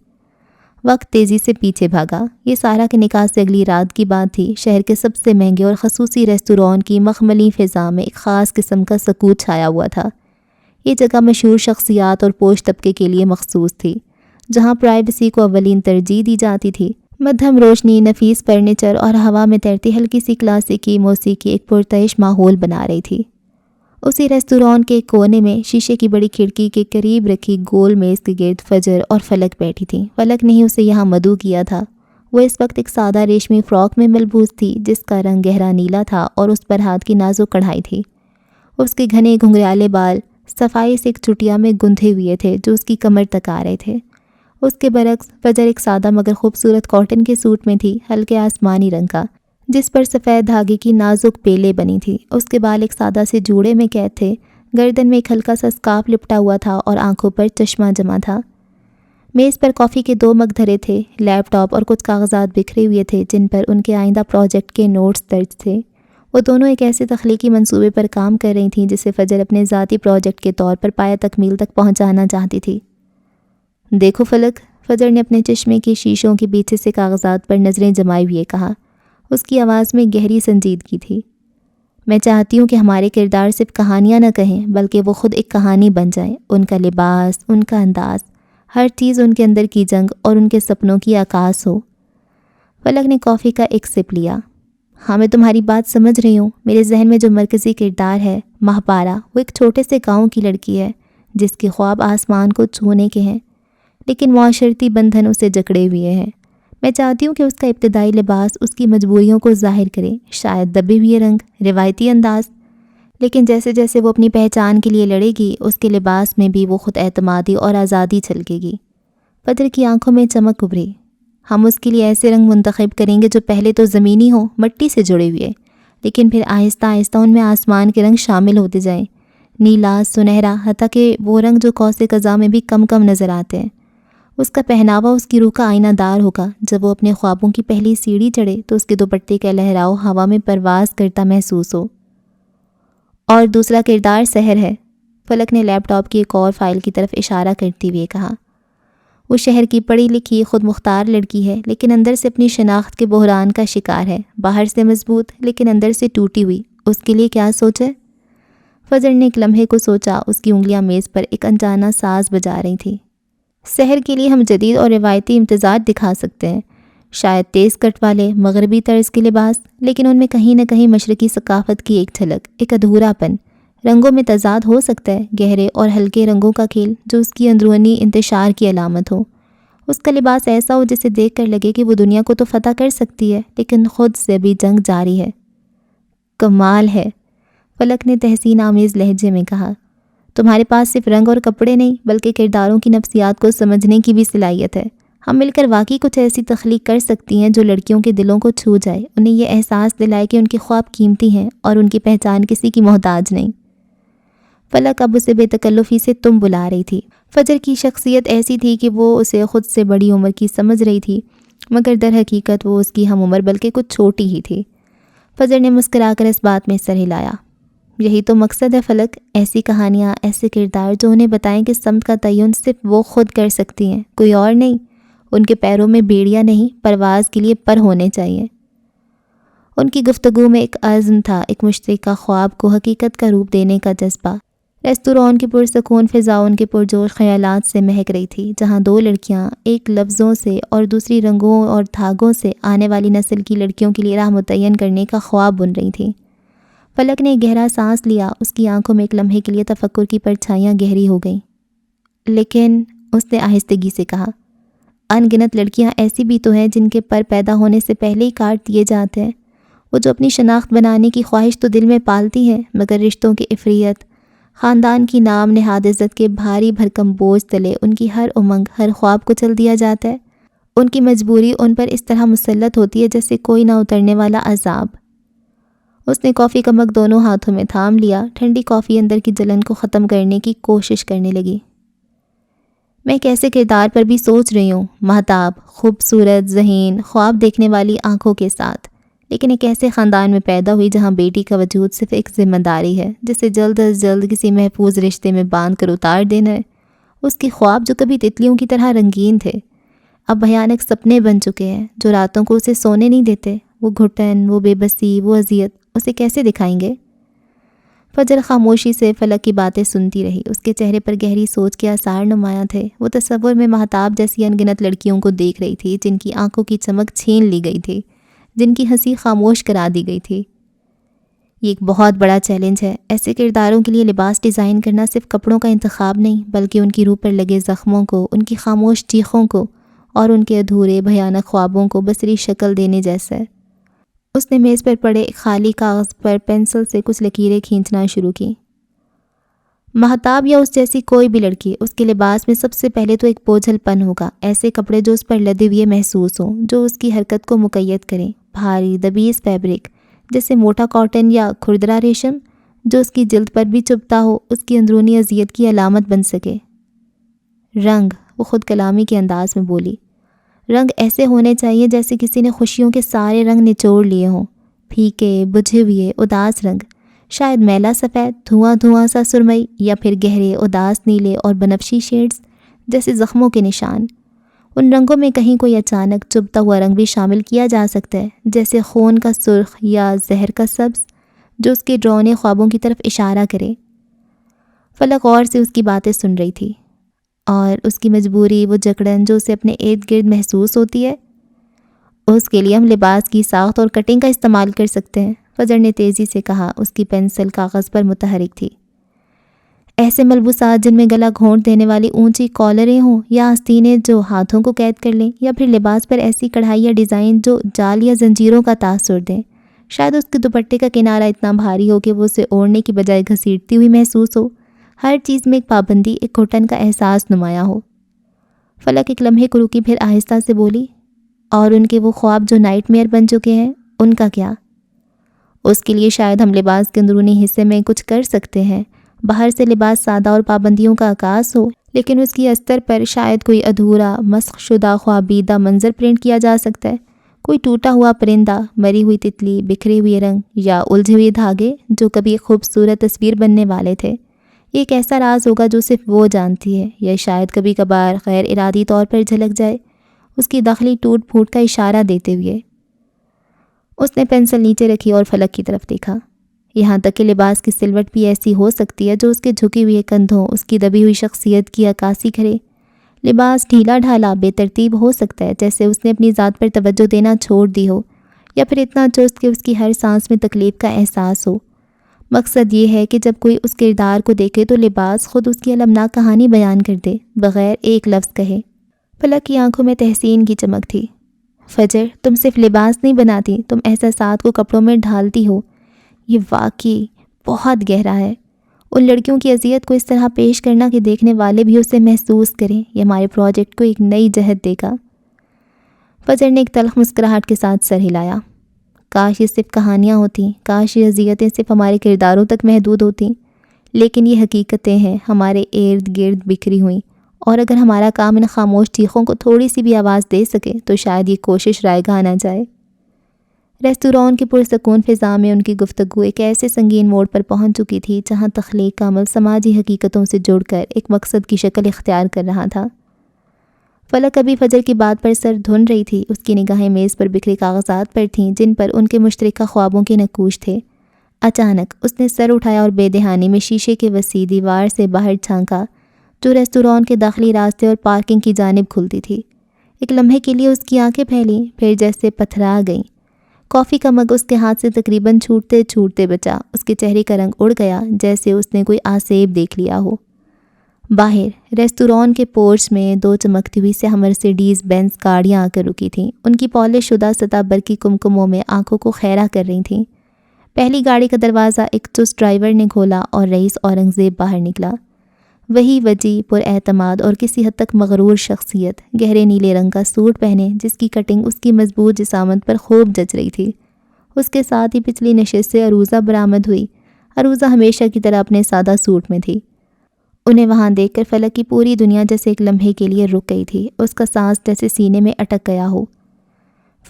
وقت تیزی سے پیچھے بھاگا۔ یہ سارا کے نکاح سے اگلی رات کی بات تھی۔ شہر کے سب سے مہنگے اور خصوصی ریستوران کی مخملی فضا میں ایک خاص قسم کا سکوت چھایا ہوا تھا۔ یہ جگہ مشہور شخصیات اور پوش طبقے کے لیے مخصوص تھی، جہاں پرائیویسی کو اولین ترجیح دی جاتی تھی۔ مدھم روشنی، نفیس فرنیچر اور ہوا میں تیرتی ہلکی سی کلاسیکی موسیقی ایک پرتعش ماحول بنا رہی تھی۔ اسی ریستوران کے ایک کونے میں شیشے کی بڑی کھڑکی کے قریب رکھی گول میز کے گرد فجر اور فلک بیٹھی تھی۔ فلک نے ہی اسے یہاں مدعو کیا تھا۔ وہ اس وقت ایک سادہ ریشمی فراک میں ملبوس تھی جس کا رنگ گہرا نیلا تھا اور اس پر ہاتھ کی نازک کڑھائی تھی۔ اس کے گھنے گھنگریالے بال صفائی سے ایک چٹیا میں گندھے ہوئے تھے جو اس کی کمر تک آ رہے تھے۔ اس کے برعکس فجر ایک سادہ مگر خوبصورت کاٹن کے سوٹ میں تھی، ہلکے آسمانی رنگ کا، جس پر سفید دھاگے کی نازک پیلیں بنی تھی۔ اس کے بال ایک سادہ سے جوڑے میں قید تھے، گردن میں ایک ہلکا سا اسکارف لپٹا ہوا تھا اور آنکھوں پر چشمہ جمع تھا۔ میز پر کافی کے 2 مگ دھرے تھے، لیپ ٹاپ اور کچھ کاغذات بکھرے ہوئے تھے جن پر ان کے آئندہ پروجیکٹ کے نوٹس درج تھے۔ وہ دونوں ایک ایسے تخلیقی منصوبے پر کام کر رہی تھیں جسے فجر اپنے ذاتی پروجیکٹ کے طور پر پایہ تکمیل تک پہنچانا چاہتی تھی۔ دیکھو فلک، فجر نے اپنے چشمے کی شیشوں کے پیچھے سے کاغذات پر نظریں جمائے ہوئے کہا۔ اس کی آواز میں گہری سنجیدگی تھی۔ میں چاہتی ہوں کہ ہمارے کردار صرف کہانیاں نہ کہیں بلکہ وہ خود ایک کہانی بن جائیں۔ ان کا لباس، ان کا انداز، ہر چیز ان کے اندر کی جنگ اور ان کے سپنوں کی عکاس ہو۔ فلک نے کافی کا ایک سپ لیا۔ ہاں، میں تمہاری بات سمجھ رہی ہوں۔ میرے ذہن میں جو مرکزی کردار ہے، مہپارا، وہ ایک چھوٹے سے گاؤں کی لڑکی ہے جس کے خواب آسمان کو چھونے کے ہیں، لیکن معاشرتی بندھن اسے جکڑے ہوئے ہیں۔ میں چاہتی ہوں کہ اس کا ابتدائی لباس اس کی مجبوریوں کو ظاہر کرے، شاید دبے ہوئے رنگ، روایتی انداز، لیکن جیسے جیسے وہ اپنی پہچان کے لیے لڑے گی، اس کے لباس میں بھی وہ خود اعتمادی اور آزادی چھلکے گی۔ فجر کی آنکھوں میں چمک ابھری۔ ہم اس کے لیے ایسے رنگ منتخب کریں گے جو پہلے تو زمینی ہوں، مٹی سے جڑے ہوئے، لیکن پھر آہستہ آہستہ ان میں آسمان کے رنگ شامل ہوتے جائیں، نیلا، سنہرا، حتیٰ کہ وہ رنگ جو قوس قزح میں بھی کم کم نظر آتے ہیں۔ اس کا پہناوا اس کی روح کا آئینہ دار ہوگا۔ جب وہ اپنے خوابوں کی پہلی سیڑھی چڑھے تو اس کے دوپٹے کا لہراؤ ہوا میں پرواز کرتا محسوس ہو۔ اور دوسرا کردار سحر ہے، فلک نے لیپ ٹاپ کی ایک اور فائل کی طرف اشارہ کرتے ہوئے کہا۔ وہ شہر کی پڑھی لکھی خود مختار لڑکی ہے، لیکن اندر سے اپنی شناخت کے بحران کا شکار ہے، باہر سے مضبوط لیکن اندر سے ٹوٹی ہوئی۔ اس کے لیے کیا سوچے؟ فجر نے ایک لمحے کو سوچا۔ اس کی انگلیاں میز پر ایک انجانا ساز بجا رہی تھیں۔ سحر کے لیے ہم جدید اور روایتی امتزاج دکھا سکتے ہیں، شاید تیز کٹ والے مغربی طرز کے لباس، لیکن ان میں کہیں نہ کہیں مشرقی ثقافت کی ایک جھلک، ایک ادھورا پن۔ رنگوں میں تضاد ہو سکتا ہے، گہرے اور ہلکے رنگوں کا کھیل جو اس کی اندرونی انتشار کی علامت ہو۔ اس کا لباس ایسا ہو جسے دیکھ کر لگے کہ وہ دنیا کو تو فتح کر سکتی ہے لیکن خود سے بھی جنگ جاری ہے۔ کمال ہے، فلک نے تحسین آمیز لہجے میں کہا۔ تمہارے پاس صرف رنگ اور کپڑے نہیں بلکہ کرداروں کی نفسیات کو سمجھنے کی بھی صلاحیت ہے۔ ہم مل کر واقعی کچھ ایسی تخلیق کر سکتی ہیں جو لڑکیوں کے دلوں کو چھو جائے، انہیں یہ احساس دلائے کہ ان کے خواب قیمتی ہیں اور ان کی پہچان کسی کی محتاج نہیں۔ فلک اب اسے بے تکلفی سے تم بلا رہی تھی۔ فجر کی شخصیت ایسی تھی کہ وہ اسے خود سے بڑی عمر کی سمجھ رہی تھی، مگر در حقیقت وہ اس کی ہم عمر بلکہ کچھ چھوٹی ہی تھی۔ فجر نے مسکرا کر اس بات میں سر ہلایا۔ یہی تو مقصد ہے فلک، ایسی کہانیاں، ایسے کردار جو انہیں بتائیں کہ سمت کا تعین صرف وہ خود کر سکتی ہیں، کوئی اور نہیں۔ ان کے پیروں میں بیڑیاں نہیں، پرواز کے لیے پر ہونے چاہیے۔ ان کی گفتگو میں ایک عزم تھا، ایک مشترکہ خواب کو حقیقت کا روپ دینے کا جذبہ۔ ریستوران کی پرسکون فضا ان کے پرجوش خیالات سے مہک رہی تھی، جہاں دو لڑکیاں ایک لفظوں سے اور دوسری رنگوں اور دھاگوں سے آنے والی نسل کی لڑکیوں کے لیے راہ متعین کرنے کا خواب بن رہی تھیں۔ فلک نے گہرا سانس لیا، اس کی آنکھوں میں ایک لمحے کے لیے تفکر کی پرچھائیاں گہری ہو گئیں۔ لیکن اس نے آہستگی سے کہا، ان گنت لڑکیاں ایسی بھی تو ہیں جن کے پر پیدا ہونے سے پہلے ہی کاٹ دیے جاتے ہیں۔ وہ جو اپنی شناخت بنانے کی خواہش تو دل میں پالتی ہیں، مگر رشتوں کی عفریت، خاندان کی نام نہاد عزت کے بھاری بھرکم بوجھ تلے ان کی ہر امنگ، ہر خواب کو چل دیا جاتا ہے۔ ان کی مجبوری ان پر اس طرح مسلط ہوتی ہے جیسے کوئی نہ اترنے والا عذاب۔ اس نے کافی کا مگ دونوں ہاتھوں میں تھام لیا، ٹھنڈی کافی اندر کی جلن کو ختم کرنے کی کوشش کرنے لگی۔ میں ایک ایسے کردار پر بھی سوچ رہی ہوں، مہتاب، خوبصورت، ذہین، خواب دیکھنے والی آنکھوں کے ساتھ، لیکن ایک ایسے خاندان میں پیدا ہوئی جہاں بیٹی کا وجود صرف ایک ذمہ داری ہے، جسے جلد از جلد کسی محفوظ رشتے میں باندھ کر اتار دینا ہے۔ اس کے خواب جو کبھی تتلیوں کی طرح رنگین تھے، اب بھیانک سپنے بن چکے ہیں جو راتوں کو اسے سونے نہیں دیتے۔ وہ گھٹن، وہ بے بسی، وہ اذیت اسے کیسے دکھائیں گے؟ فجر خاموشی سے فلک کی باتیں سنتی رہی، اس کے چہرے پر گہری سوچ کے آثار نمایاں تھے۔ وہ تصور میں مہتاب جیسی انگنت لڑکیوں کو دیکھ رہی تھی جن کی آنکھوں کی چمک چھین لی گئی تھی، جن کی ہنسی خاموش کرا دی گئی تھی۔ یہ ایک بہت بڑا چیلنج ہے، ایسے کرداروں کے لیے لباس ڈیزائن کرنا صرف کپڑوں کا انتخاب نہیں، بلکہ ان کی روح پر لگے زخموں کو، ان کی خاموش چیخوں کو اور ان کے ادھورے بھیانک خوابوں کو بصری شکل دینے جیسا ہے۔ اس نے میز پر پڑے ایک خالی کاغذ پر پینسل سے کچھ لکیریں کھینچنا شروع کی۔ مہتاب یا اس جیسی کوئی بھی لڑکی، اس کے لباس میں سب سے پہلے تو ایک بوجھل پن ہوگا، ایسے کپڑے جو اس پر لدے ہوئے محسوس ہوں، جو اس کی حرکت کو مقید کریں، بھاری دبیز فیبرک جیسے موٹا کاٹن یا کھردرا ریشم جو اس کی جلد پر بھی چبھتا ہو، اس کی اندرونی اذیت کی علامت بن سکے۔ رنگ، وہ خود کلامی کے انداز میں بولی، رنگ ایسے ہونے چاہیے جیسے کسی نے خوشیوں کے سارے رنگ نچوڑ لیے ہوں، پھیکے، بجھے ہوئے، اداس رنگ، شاید میلا سفید، دھواں سا سرمئی، یا پھر گہرے اداس نیلے اور بنفشی شیڈز جیسے زخموں کے نشان۔ ان رنگوں میں کہیں کوئی اچانک چبھتا ہوا رنگ بھی شامل کیا جا سکتا ہے، جیسے خون کا سرخ یا زہر کا سبز، جو اس کے ڈراؤنے خوابوں کی طرف اشارہ کرے۔ فلک غور سے اس کی باتیں سن رہی تھی، اور اس کی مجبوری، وہ جکڑن جو اسے اپنے ارد گرد محسوس ہوتی ہے، اس کے لیے ہم لباس کی ساخت اور کٹنگ کا استعمال کر سکتے ہیں، فجر نے تیزی سے کہا، اس کی پینسل کاغذ پر متحرک تھی۔ ایسے ملبوسات جن میں گلا گھونٹ دینے والی اونچی کالریں ہوں، یا آستینیں جو ہاتھوں کو قید کر لیں، یا پھر لباس پر ایسی کڑھائی یا ڈیزائن جو جال یا زنجیروں کا تاثر دیں۔ شاید اس کے دوپٹے کا کنارہ اتنا بھاری ہو کہ وہ اسے اوڑھنے کی بجائے گھسیٹتی ہوئی محسوس ہو، ہر چیز میں ایک پابندی، ایک گھٹن کا احساس نمایاں ہو۔ فلک ایک لمحے کو رکی، پھر آہستہ سے بولی، اور ان کے وہ خواب جو نائٹ میئر بن چکے ہیں، ان کا کیا؟ اس کے لیے شاید ہم لباس کے اندرونی حصے میں کچھ کر سکتے ہیں۔ باہر سے لباس سادہ اور پابندیوں کا عکاس ہو، لیکن اس کی استر پر شاید کوئی ادھورا، مسخ شدہ خوابیدہ منظر پرنٹ کیا جا سکتا ہے، کوئی ٹوٹا ہوا پرندہ، مری ہوئی تتلی، بکھرے ہوئے رنگ، یا الجھے ہوئے دھاگے جو کبھی ایک خوبصورت تصویر بننے والے تھے۔ یہ ایک ایسا راز ہوگا جو صرف وہ جانتی ہے، یا شاید کبھی کبھار غیر ارادی طور پر جھلک جائے، اس کی داخلی ٹوٹ پھوٹ کا اشارہ دیتے ہوئے۔ اس نے پینسل نیچے رکھی اور فلک کی طرف دیکھا۔ یہاں تک کہ لباس کی سلوٹ بھی ایسی ہو سکتی ہے جو اس کے جھکے ہوئے کندھوں، اس کی دبی ہوئی شخصیت کی عکاسی کرے۔ لباس ڈھیلا ڈھالا، بے ترتیب ہو سکتا ہے، جیسے اس نے اپنی ذات پر توجہ دینا چھوڑ دی ہو، یا پھر اتنا چست کہ اس کی ہر سانس میں تکلیف کا احساس ہو۔ مقصد یہ ہے کہ جب کوئی اس کردار کو دیکھے تو لباس خود اس کی المناک کہانی بیان کر دے، بغیر ایک لفظ کہے۔ فلک کی آنکھوں میں تحسین کی چمک تھی۔ فجر، تم صرف لباس نہیں بناتی، تم احساسات کو کپڑوں میں ڈھالتی ہو۔ یہ واقعی بہت گہرا ہے۔ ان لڑکیوں کی اذیت کو اس طرح پیش کرنا کہ دیکھنے والے بھی اسے محسوس کریں، یہ ہمارے پروجیکٹ کو ایک نئی جہت دے گا۔ فجر نے ایک تلخ مسکراہٹ کے ساتھ سر ہلایا۔ کاش یہ صرف کہانیاں ہوتیں، کاش یہ اذیتیں صرف ہمارے کرداروں تک محدود ہوتیں، لیکن یہ حقیقتیں ہیں، ہمارے ارد گرد بکھری ہوئیں، اور اگر ہمارا کام ان خاموش چیخوں کو تھوڑی سی بھی آواز دے سکے تو شاید یہ کوشش رائگاں نہ جائے۔ ریستوران کی پرسکون فضا میں ان کی گفتگو ایک ایسے سنگین موڑ پر پہنچ چکی تھی جہاں تخلیق کا عمل سماجی حقیقتوں سے جڑ کر ایک مقصد کی شکل اختیار کر رہا تھا۔ فلک ابھی فجر کی بات پر سر دھن رہی تھی، اس کی نگاہیں میز پر بکھرے کاغذات پر تھیں جن پر ان کے مشترکہ خوابوں کے نقوش تھے۔ اچانک اس نے سر اٹھایا اور بے دہانی میں شیشے کے وسیع دیوار سے باہر جھانکا جو ریستوران کے داخلی راستے اور پارکنگ کی جانب کھلتی تھی۔ ایک لمحے کے لیے اس کی آنکھیں پھیلیں، پھر جیسے پتھرا گئیں۔ کافی کا مگ اس کے ہاتھ سے تقریباً چھوٹتے چھوٹتے بچا۔ اس کے چہرے کا رنگ اڑ گیا جیسے اس نے کوئی آسیب دیکھ لیا ہو۔ باہر ریستوران کے پورچ میں 2 چمکتی ہوئی سے مرسیڈیز بینز گاڑیاں آ کر رکی تھیں۔ ان کی پالش شدہ سطح برقی کمکموں میں آنکھوں کو خیرہ کر رہی تھیں۔ پہلی گاڑی کا دروازہ ایک چست ڈرائیور نے کھولا اور رئیس اورنگزیب باہر نکلا۔ وہی وجیح، پر اعتماد اور کسی حد تک مغرور شخصیت، گہرے نیلے رنگ کا سوٹ پہنے جس کی کٹنگ اس کی مضبوط جسامت پر خوب جچ رہی تھی۔ اس کے ساتھ ہی پچھلی نشست سے عروضہ برآمد ہوئی۔ عروضہ ہمیشہ کی طرح اپنے سادہ سوٹ میں تھی۔ انہیں وہاں دیکھ کر فلک کی پوری دنیا جیسے ایک لمحے کے لیے رک گئی تھی۔ اس کا سانس جیسے سینے میں اٹک گیا ہو۔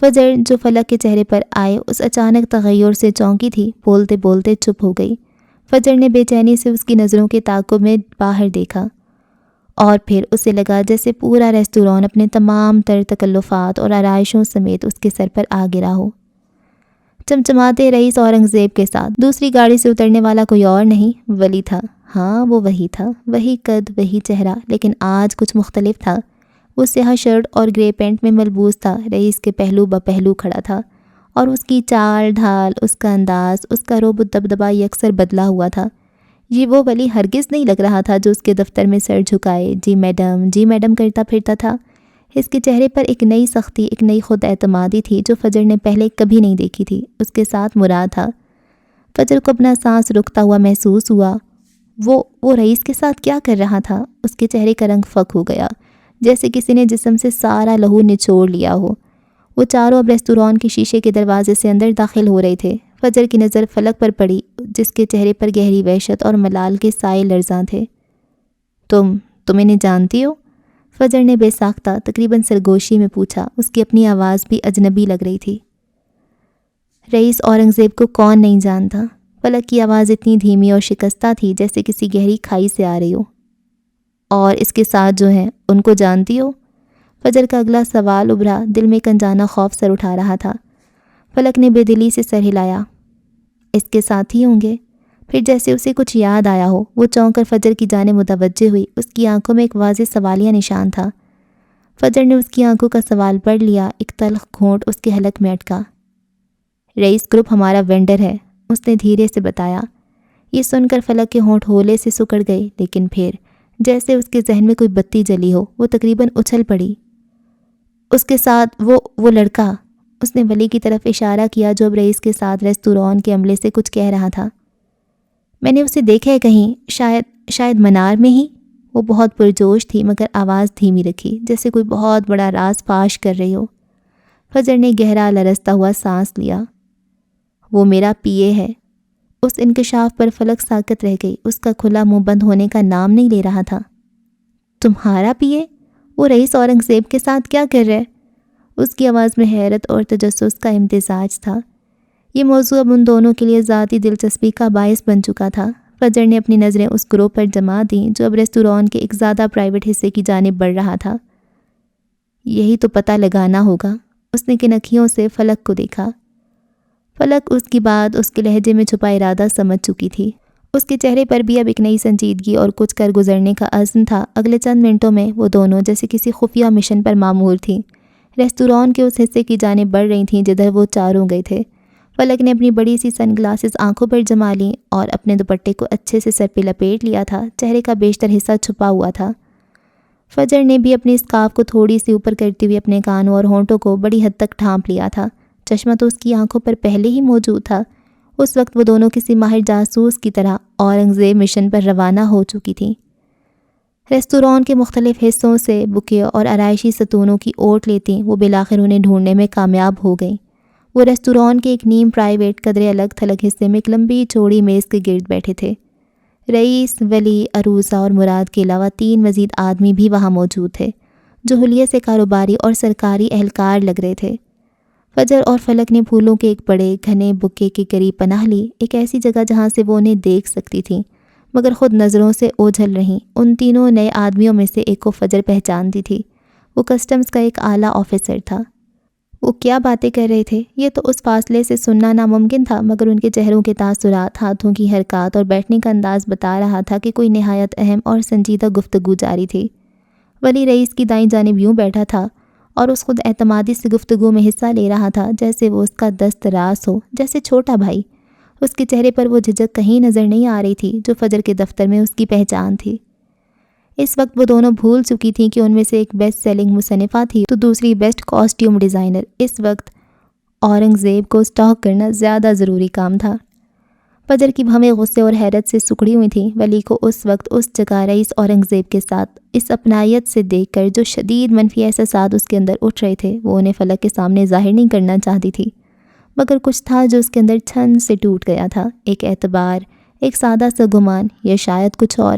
فجر جو فلک کے چہرے پر آئے اس اچانک تغیر سے چونکی تھی، بولتے بولتے چپ ہو گئی۔ فجر نے بے چینی سے اس کی نظروں کے تعاقب میں باہر دیکھا اور پھر اسے لگا جیسے پورا ریستوران اپنے تمام تر تکلفات اور آرائشوں سمیت اس کے سر پر آ گرا ہو۔ چمچماتے رئیس اورنگزیب کے ساتھ دوسری گاڑی سے اترنے والا کوئی اور نہیں، ولی تھا۔ ہاں وہ وہی تھا، وہی قد، وہی چہرہ، لیکن آج کچھ مختلف تھا۔ وہ سیاہ شرٹ اور گرے پینٹ میں ملبوس تھا، رئیس کے پہلو بپہلو کھڑا تھا، اور اس کی چال ڈھال، اس کا انداز، اس کا رعب و دبدبا یکسر بدلا ہوا تھا۔ یہ وہ ولی ہرگز نہیں لگ رہا تھا جو اس کے دفتر میں سر جھکائے جی میڈم کرتا پھرتا تھا۔ اس کے چہرے پر ایک نئی سختی، ایک نئی خود اعتمادی تھی جو فجر نے پہلے کبھی نہیں دیکھی تھی۔ اس کے ساتھ مراد تھا۔ فجر کو اپنا سانس رکتا ہوا محسوس ہوا۔ وہ رئیس کے ساتھ کیا کر رہا تھا؟ اس کے چہرے کا رنگ فک ہو گیا، جیسے کسی نے جسم سے سارا لہو نچوڑ لیا ہو۔ وہ چاروں اب ریستوران کے شیشے کے دروازے سے اندر داخل ہو رہے تھے۔ فجر کی نظر فلک پر پڑی جس کے چہرے پر گہری وحشت اور ملال کے سائے لرزاں تھے۔ تم انہیں جانتی ہو؟ فجر نے بے ساختہ تقریباً سرگوشی میں پوچھا۔ اس کی اپنی آواز بھی اجنبی لگ رہی تھی۔ رئیس اورنگزیب کو کون نہیں جانتا؟ فلک کی آواز اتنی دھیمی اور شکستہ تھی جیسے کسی گہری کھائی سے آ رہی ہو۔ اور اس کے ساتھ جو ہیں ان کو جانتی ہو؟ فجر کا اگلا سوال ابھرا، دل میں ایک انجانا خوف سر اٹھا رہا تھا۔ فلک نے بے دلی سے سر ہلایا۔ اس کے ساتھ ہی ہوں گے؟ پھر جیسے اسے کچھ یاد آیا ہو وہ چونک کر فجر کی جانب متوجہ ہوئی۔ اس کی آنکھوں میں ایک واضح سوالیہ نشان تھا۔ فجر نے اس کی آنکھوں کا سوال پڑھ لیا۔ ایک تلخ گھونٹ اس کے حلق میں اٹکا۔ رئیس گروپ ہمارا وینڈر ہے، اس نے دھیرے سے بتایا۔ یہ سن کر فلک کے ہونٹ ہولے سے سکڑ گئے، لیکن پھر جیسے اس کے ذہن میں کوئی بتی جلی ہو وہ تقریباً اچھل پڑی۔ اس کے ساتھ وہ لڑکا، اس نے ولی کی طرف اشارہ کیا جو اب رئیس کے ساتھ ریستوران کے عملے سے کچھ کہہ رہا تھا۔ میں نے اسے دیکھا ہے کہیں، شاید منار میں ہی۔ وہ بہت پرجوش تھی مگر آواز دھیمی رکھی جیسے کوئی بہت بڑا راز فاش کر رہی ہو۔ فجر نے گہرا لرزتا ہوا سانس لیا۔ وہ میرا پی اے ہے۔ اس انکشاف پر فلک ساکت رہ گئی۔ اس کا کھلا منہ بند ہونے کا نام نہیں لے رہا تھا۔ تمہارا پی اے؟ وہ رئیس اورنگزیب کے ساتھ کیا کر رہے؟ اس کی آواز میں حیرت اور تجسس کا امتزاج تھا۔ یہ موضوع اب ان دونوں کے لیے ذاتی دلچسپی کا باعث بن چکا تھا۔ فجر نے اپنی نظریں اس گروہ پر جما دیں جو اب ریستوران کے ایک زیادہ پرائیویٹ حصے کی جانب بڑھ رہا تھا۔ یہی تو پتہ لگانا ہوگا۔ اس نے کنکھیوں سے فلک کو دیکھا۔ فلک اس کی بات اس کے لہجے میں چھپا ارادہ سمجھ چکی تھی۔ اس کے چہرے پر بھی اب ایک نئی سنجیدگی اور کچھ کر گزرنے کا عزم تھا۔ اگلے چند منٹوں میں وہ دونوں جیسے کسی خفیہ مشن پر مامور تھیں۔ ریستوران کے اس حصے کی جانب بڑھ رہی تھیں جدھر وہ چاروں گئے تھے۔ فلک نے اپنی بڑی سی سن گلاسز آنکھوں پر جما لیں اور اپنے دوپٹے کو اچھے سے سر پہ لپیٹ لیا تھا۔ چہرے کا بیشتر حصہ چھپا ہوا تھا۔ فجر نے بھی اپنی اسکارف کو تھوڑی سی اوپر کرتے ہوئے اپنے کانوں اور ہونٹوں کو بڑی حد تک ڈھانپ لیا تھا۔ چشمہ تو اس کی آنکھوں پر پہلے ہی موجود تھا۔ اس وقت وہ دونوں کسی ماہر جاسوس کی طرح اورنگزیب مشن پر روانہ ہو چکی تھیں۔ ریستوران کے مختلف حصوں سے بکے اور آرائشی ستونوں کی اوٹ لیتی وہ بالآخر انہیں ڈھونڈنے میں کامیاب ہو گئیں۔ وہ ریستوران کے ایک نیم پرائیویٹ قدرے الگ تھلگ حصے میں ایک لمبی چوڑی میز کے گرد بیٹھے تھے۔ رئیس، ولی، عروسہ اور مراد کے علاوہ 3 مزید آدمی بھی وہاں موجود تھے جو حلیے سے کاروباری اور سرکاری اہلکار لگ رہے تھے۔ فجر اور فلک نے پھولوں کے ایک بڑے گھنے بکے کے قریب پناہ لی، ایک ایسی جگہ جہاں سے وہ انہیں دیکھ سکتی تھیں مگر خود نظروں سے اوجھل رہیں۔ ان تینوں نئے آدمیوں میں سے ایک کو فجر پہچانتی تھی۔ وہ کسٹمز کا ایک اعلیٰ آفیسر تھا۔ وہ کیا باتیں کر رہے تھے یہ تو اس فاصلے سے سننا ناممکن تھا، مگر ان کے چہروں کے تاثرات، ہاتھوں کی حرکات اور بیٹھنے کا انداز بتا رہا تھا کہ کوئی نہایت اہم اور سنجیدہ گفتگو جاری تھی۔ ولی رئیس کی دائیں جانب یوں بیٹھا تھا اور اس خود اعتمادی سے گفتگو میں حصہ لے رہا تھا جیسے وہ اس کا دست راست ہو، جیسے چھوٹا بھائی۔ اس کے چہرے پر وہ جھجک کہیں نظر نہیں آ رہی تھی جو فجر کے دفتر میں اس کی پہچان تھی۔ اس وقت وہ دونوں بھول چکی تھیں کہ ان میں سے ایک بیسٹ سیلنگ مصنفہ تھی تو دوسری بیسٹ کاسٹیوم ڈیزائنر۔ اس وقت اورنگزیب کو سٹاک کرنا زیادہ ضروری کام تھا۔ فجر کی بھویں غصے اور حیرت سے سکڑی ہوئی تھیں۔ ولی کو اس وقت اس جگہ رئیس اورنگزیب کے ساتھ اس اپنائیت سے دیکھ کر جو شدید منفی احساسات اس کے اندر اٹھ رہے تھے وہ انہیں فلک کے سامنے ظاہر نہیں کرنا چاہتی تھی، مگر کچھ تھا جو اس کے اندر چھن سے ٹوٹ گیا تھا، ایک اعتبار، ایک سادہ سا گمان، یا شاید کچھ اور۔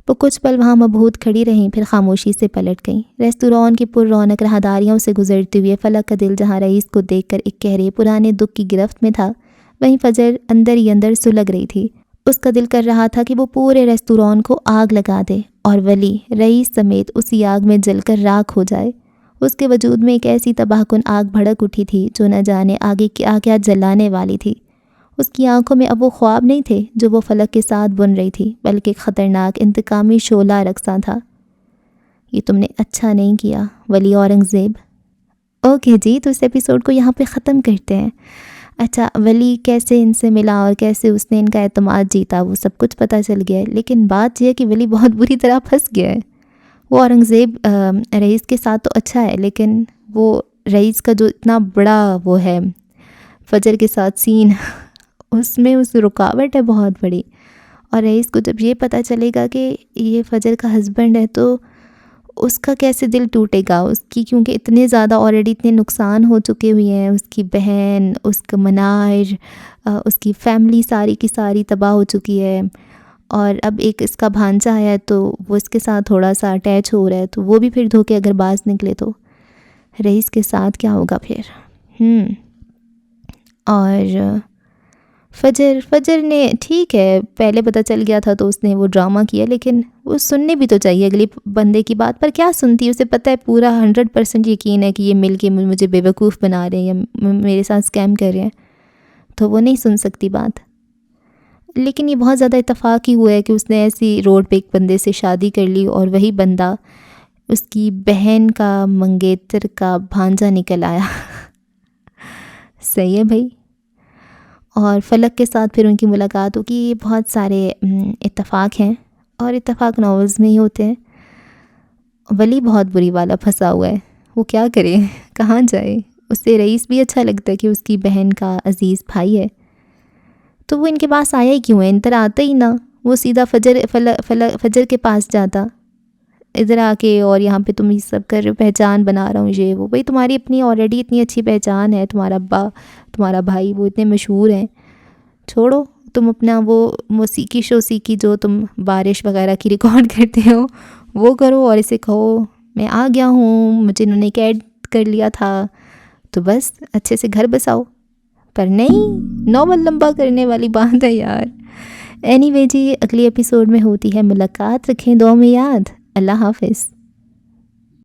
وہ کچھ پل وہاں مبہوت کھڑی رہیں، پھر خاموشی سے پلٹ گئیں۔ ریستوران کی پر رونق راہداریوں سے گزرتے ہوئے فلک کا دل جہاں رئیس کو دیکھ کر ایک گہرے پرانے دکھ کی گرفت میں تھا، وہیں فجر اندر ہی اندر سلگ رہی تھی۔ اس کا دل کر رہا تھا کہ وہ پورے ریستوران کو آگ لگا دے اور ولی رئیس سمیت اسی آگ میں جل کر راکھ ہو جائے۔ اس کے وجود میں ایک ایسی تباہ کن آگ بھڑک اٹھی تھی جو نہ جانے آگے کیا کیا جلانے والی تھی۔ اس کی آنکھوں میں اب وہ خواب نہیں تھے جو وہ فلک کے ساتھ بن رہی تھی، بلکہ ایک خطرناک انتقامی شعلہ رقصاں تھا۔ یہ تم نے اچھا نہیں کیا ولی اورنگزیب۔ اوکے جی، تو اس ایپیسوڈ کو یہاں پہ ختم کرتے ہیں۔ اچھا، ولی کیسے ان سے ملا اور کیسے اس نے ان کا اعتماد جیتا وہ سب کچھ پتہ چل گیا ہے، لیکن بات یہ ہے کہ ولی بہت بری طرح پھنس گیا ہے۔ وہ اورنگزیب رئیس کے ساتھ تو اچھا ہے، لیکن وہ رئیس کا جو اتنا بڑا وہ ہے فجر کے ساتھ سین، اس میں اس رکاوٹ ہے بہت بڑی۔ اور رئیس کو جب یہ پتہ چلے گا کہ یہ فجر کا ہسبینڈ ہے تو اس کا کیسے دل ٹوٹے گا اس کی، کیونکہ اتنے زیادہ آلریڈی اتنے نقصان ہو چکے ہوئے ہیں، اس کی بہن، اس کا منار، اس کی فیملی ساری کی ساری تباہ ہو چکی ہے، اور اب ایک اس کا بھانجا ہے تو وہ اس کے ساتھ تھوڑا سا اٹیچ ہو رہا ہے، تو وہ بھی پھر دھوکے اگر باز نکلے تو رئیس کے ساتھ کیا ہوگا پھر۔ اور فجر نے ٹھیک ہے پہلے پتہ چل گیا تھا تو اس نے وہ ڈرامہ کیا، لیکن وہ سننے بھی تو چاہیے اگلی بندے کی بات، پر کیا سنتی، اسے پتہ ہے پورا 100% یقین ہے کہ یہ مل کے مجھے بیوقوف بنا رہے ہیں یا میرے ساتھ اسکیم کر رہے ہیں، تو وہ نہیں سن سکتی بات۔ لیکن یہ بہت زیادہ اتفاق ہی ہوا ہے کہ اس نے ایسی روڈ پہ ایک بندے سے شادی کر لی اور وہی بندہ اس کی بہن کا منگیتر کا بھانجا نکل آیا۔ صحیح ہے بھائی۔ اور فلک کے ساتھ پھر ان کی ملاقات ہوگی۔ یہ بہت سارے اتفاق ہیں اور اتفاق ناولز میں ہی ہوتے ہیں۔ ولی بہت بری والا پھنسا ہوا ہے، وہ کیا کرے، کہاں جائے۔ اسے رئیس بھی اچھا لگتا ہے کہ اس کی بہن کا عزیز بھائی ہے، تو وہ ان کے پاس آیا ہی کیوں ہے، ان طرح آتا ہی نہ، وہ سیدھا فجر کے پاس جاتا، ادھر آ کے اور یہاں پہ تم یہ سب کر رہے ہو، پہچان بنا رہا ہوں یہ وہ، بھائی تمہاری اپنی آلریڈی اتنی اچھی پہچان ہے، تمہارا ابا تمہارا بھائی وہ اتنے مشہور ہیں، چھوڑو تم اپنا وہ موسیقی شوسیقی جو تم بارش وغیرہ کی ریکارڈ کرتے ہو وہ کرو، اور اسے کہو میں آ گیا ہوں، مجھے انہوں نے قید کر لیا تھا، تو بس اچھے سے گھر بساؤ۔ پر نہیں، ناول لمبا کرنے والی بات ہے یار۔ اینی وے جی، اگلی ایپیسوڈ میں ہوتی ہے ملاقات، رکھیں دعاؤں میں یاد۔ اللہ حافظ۔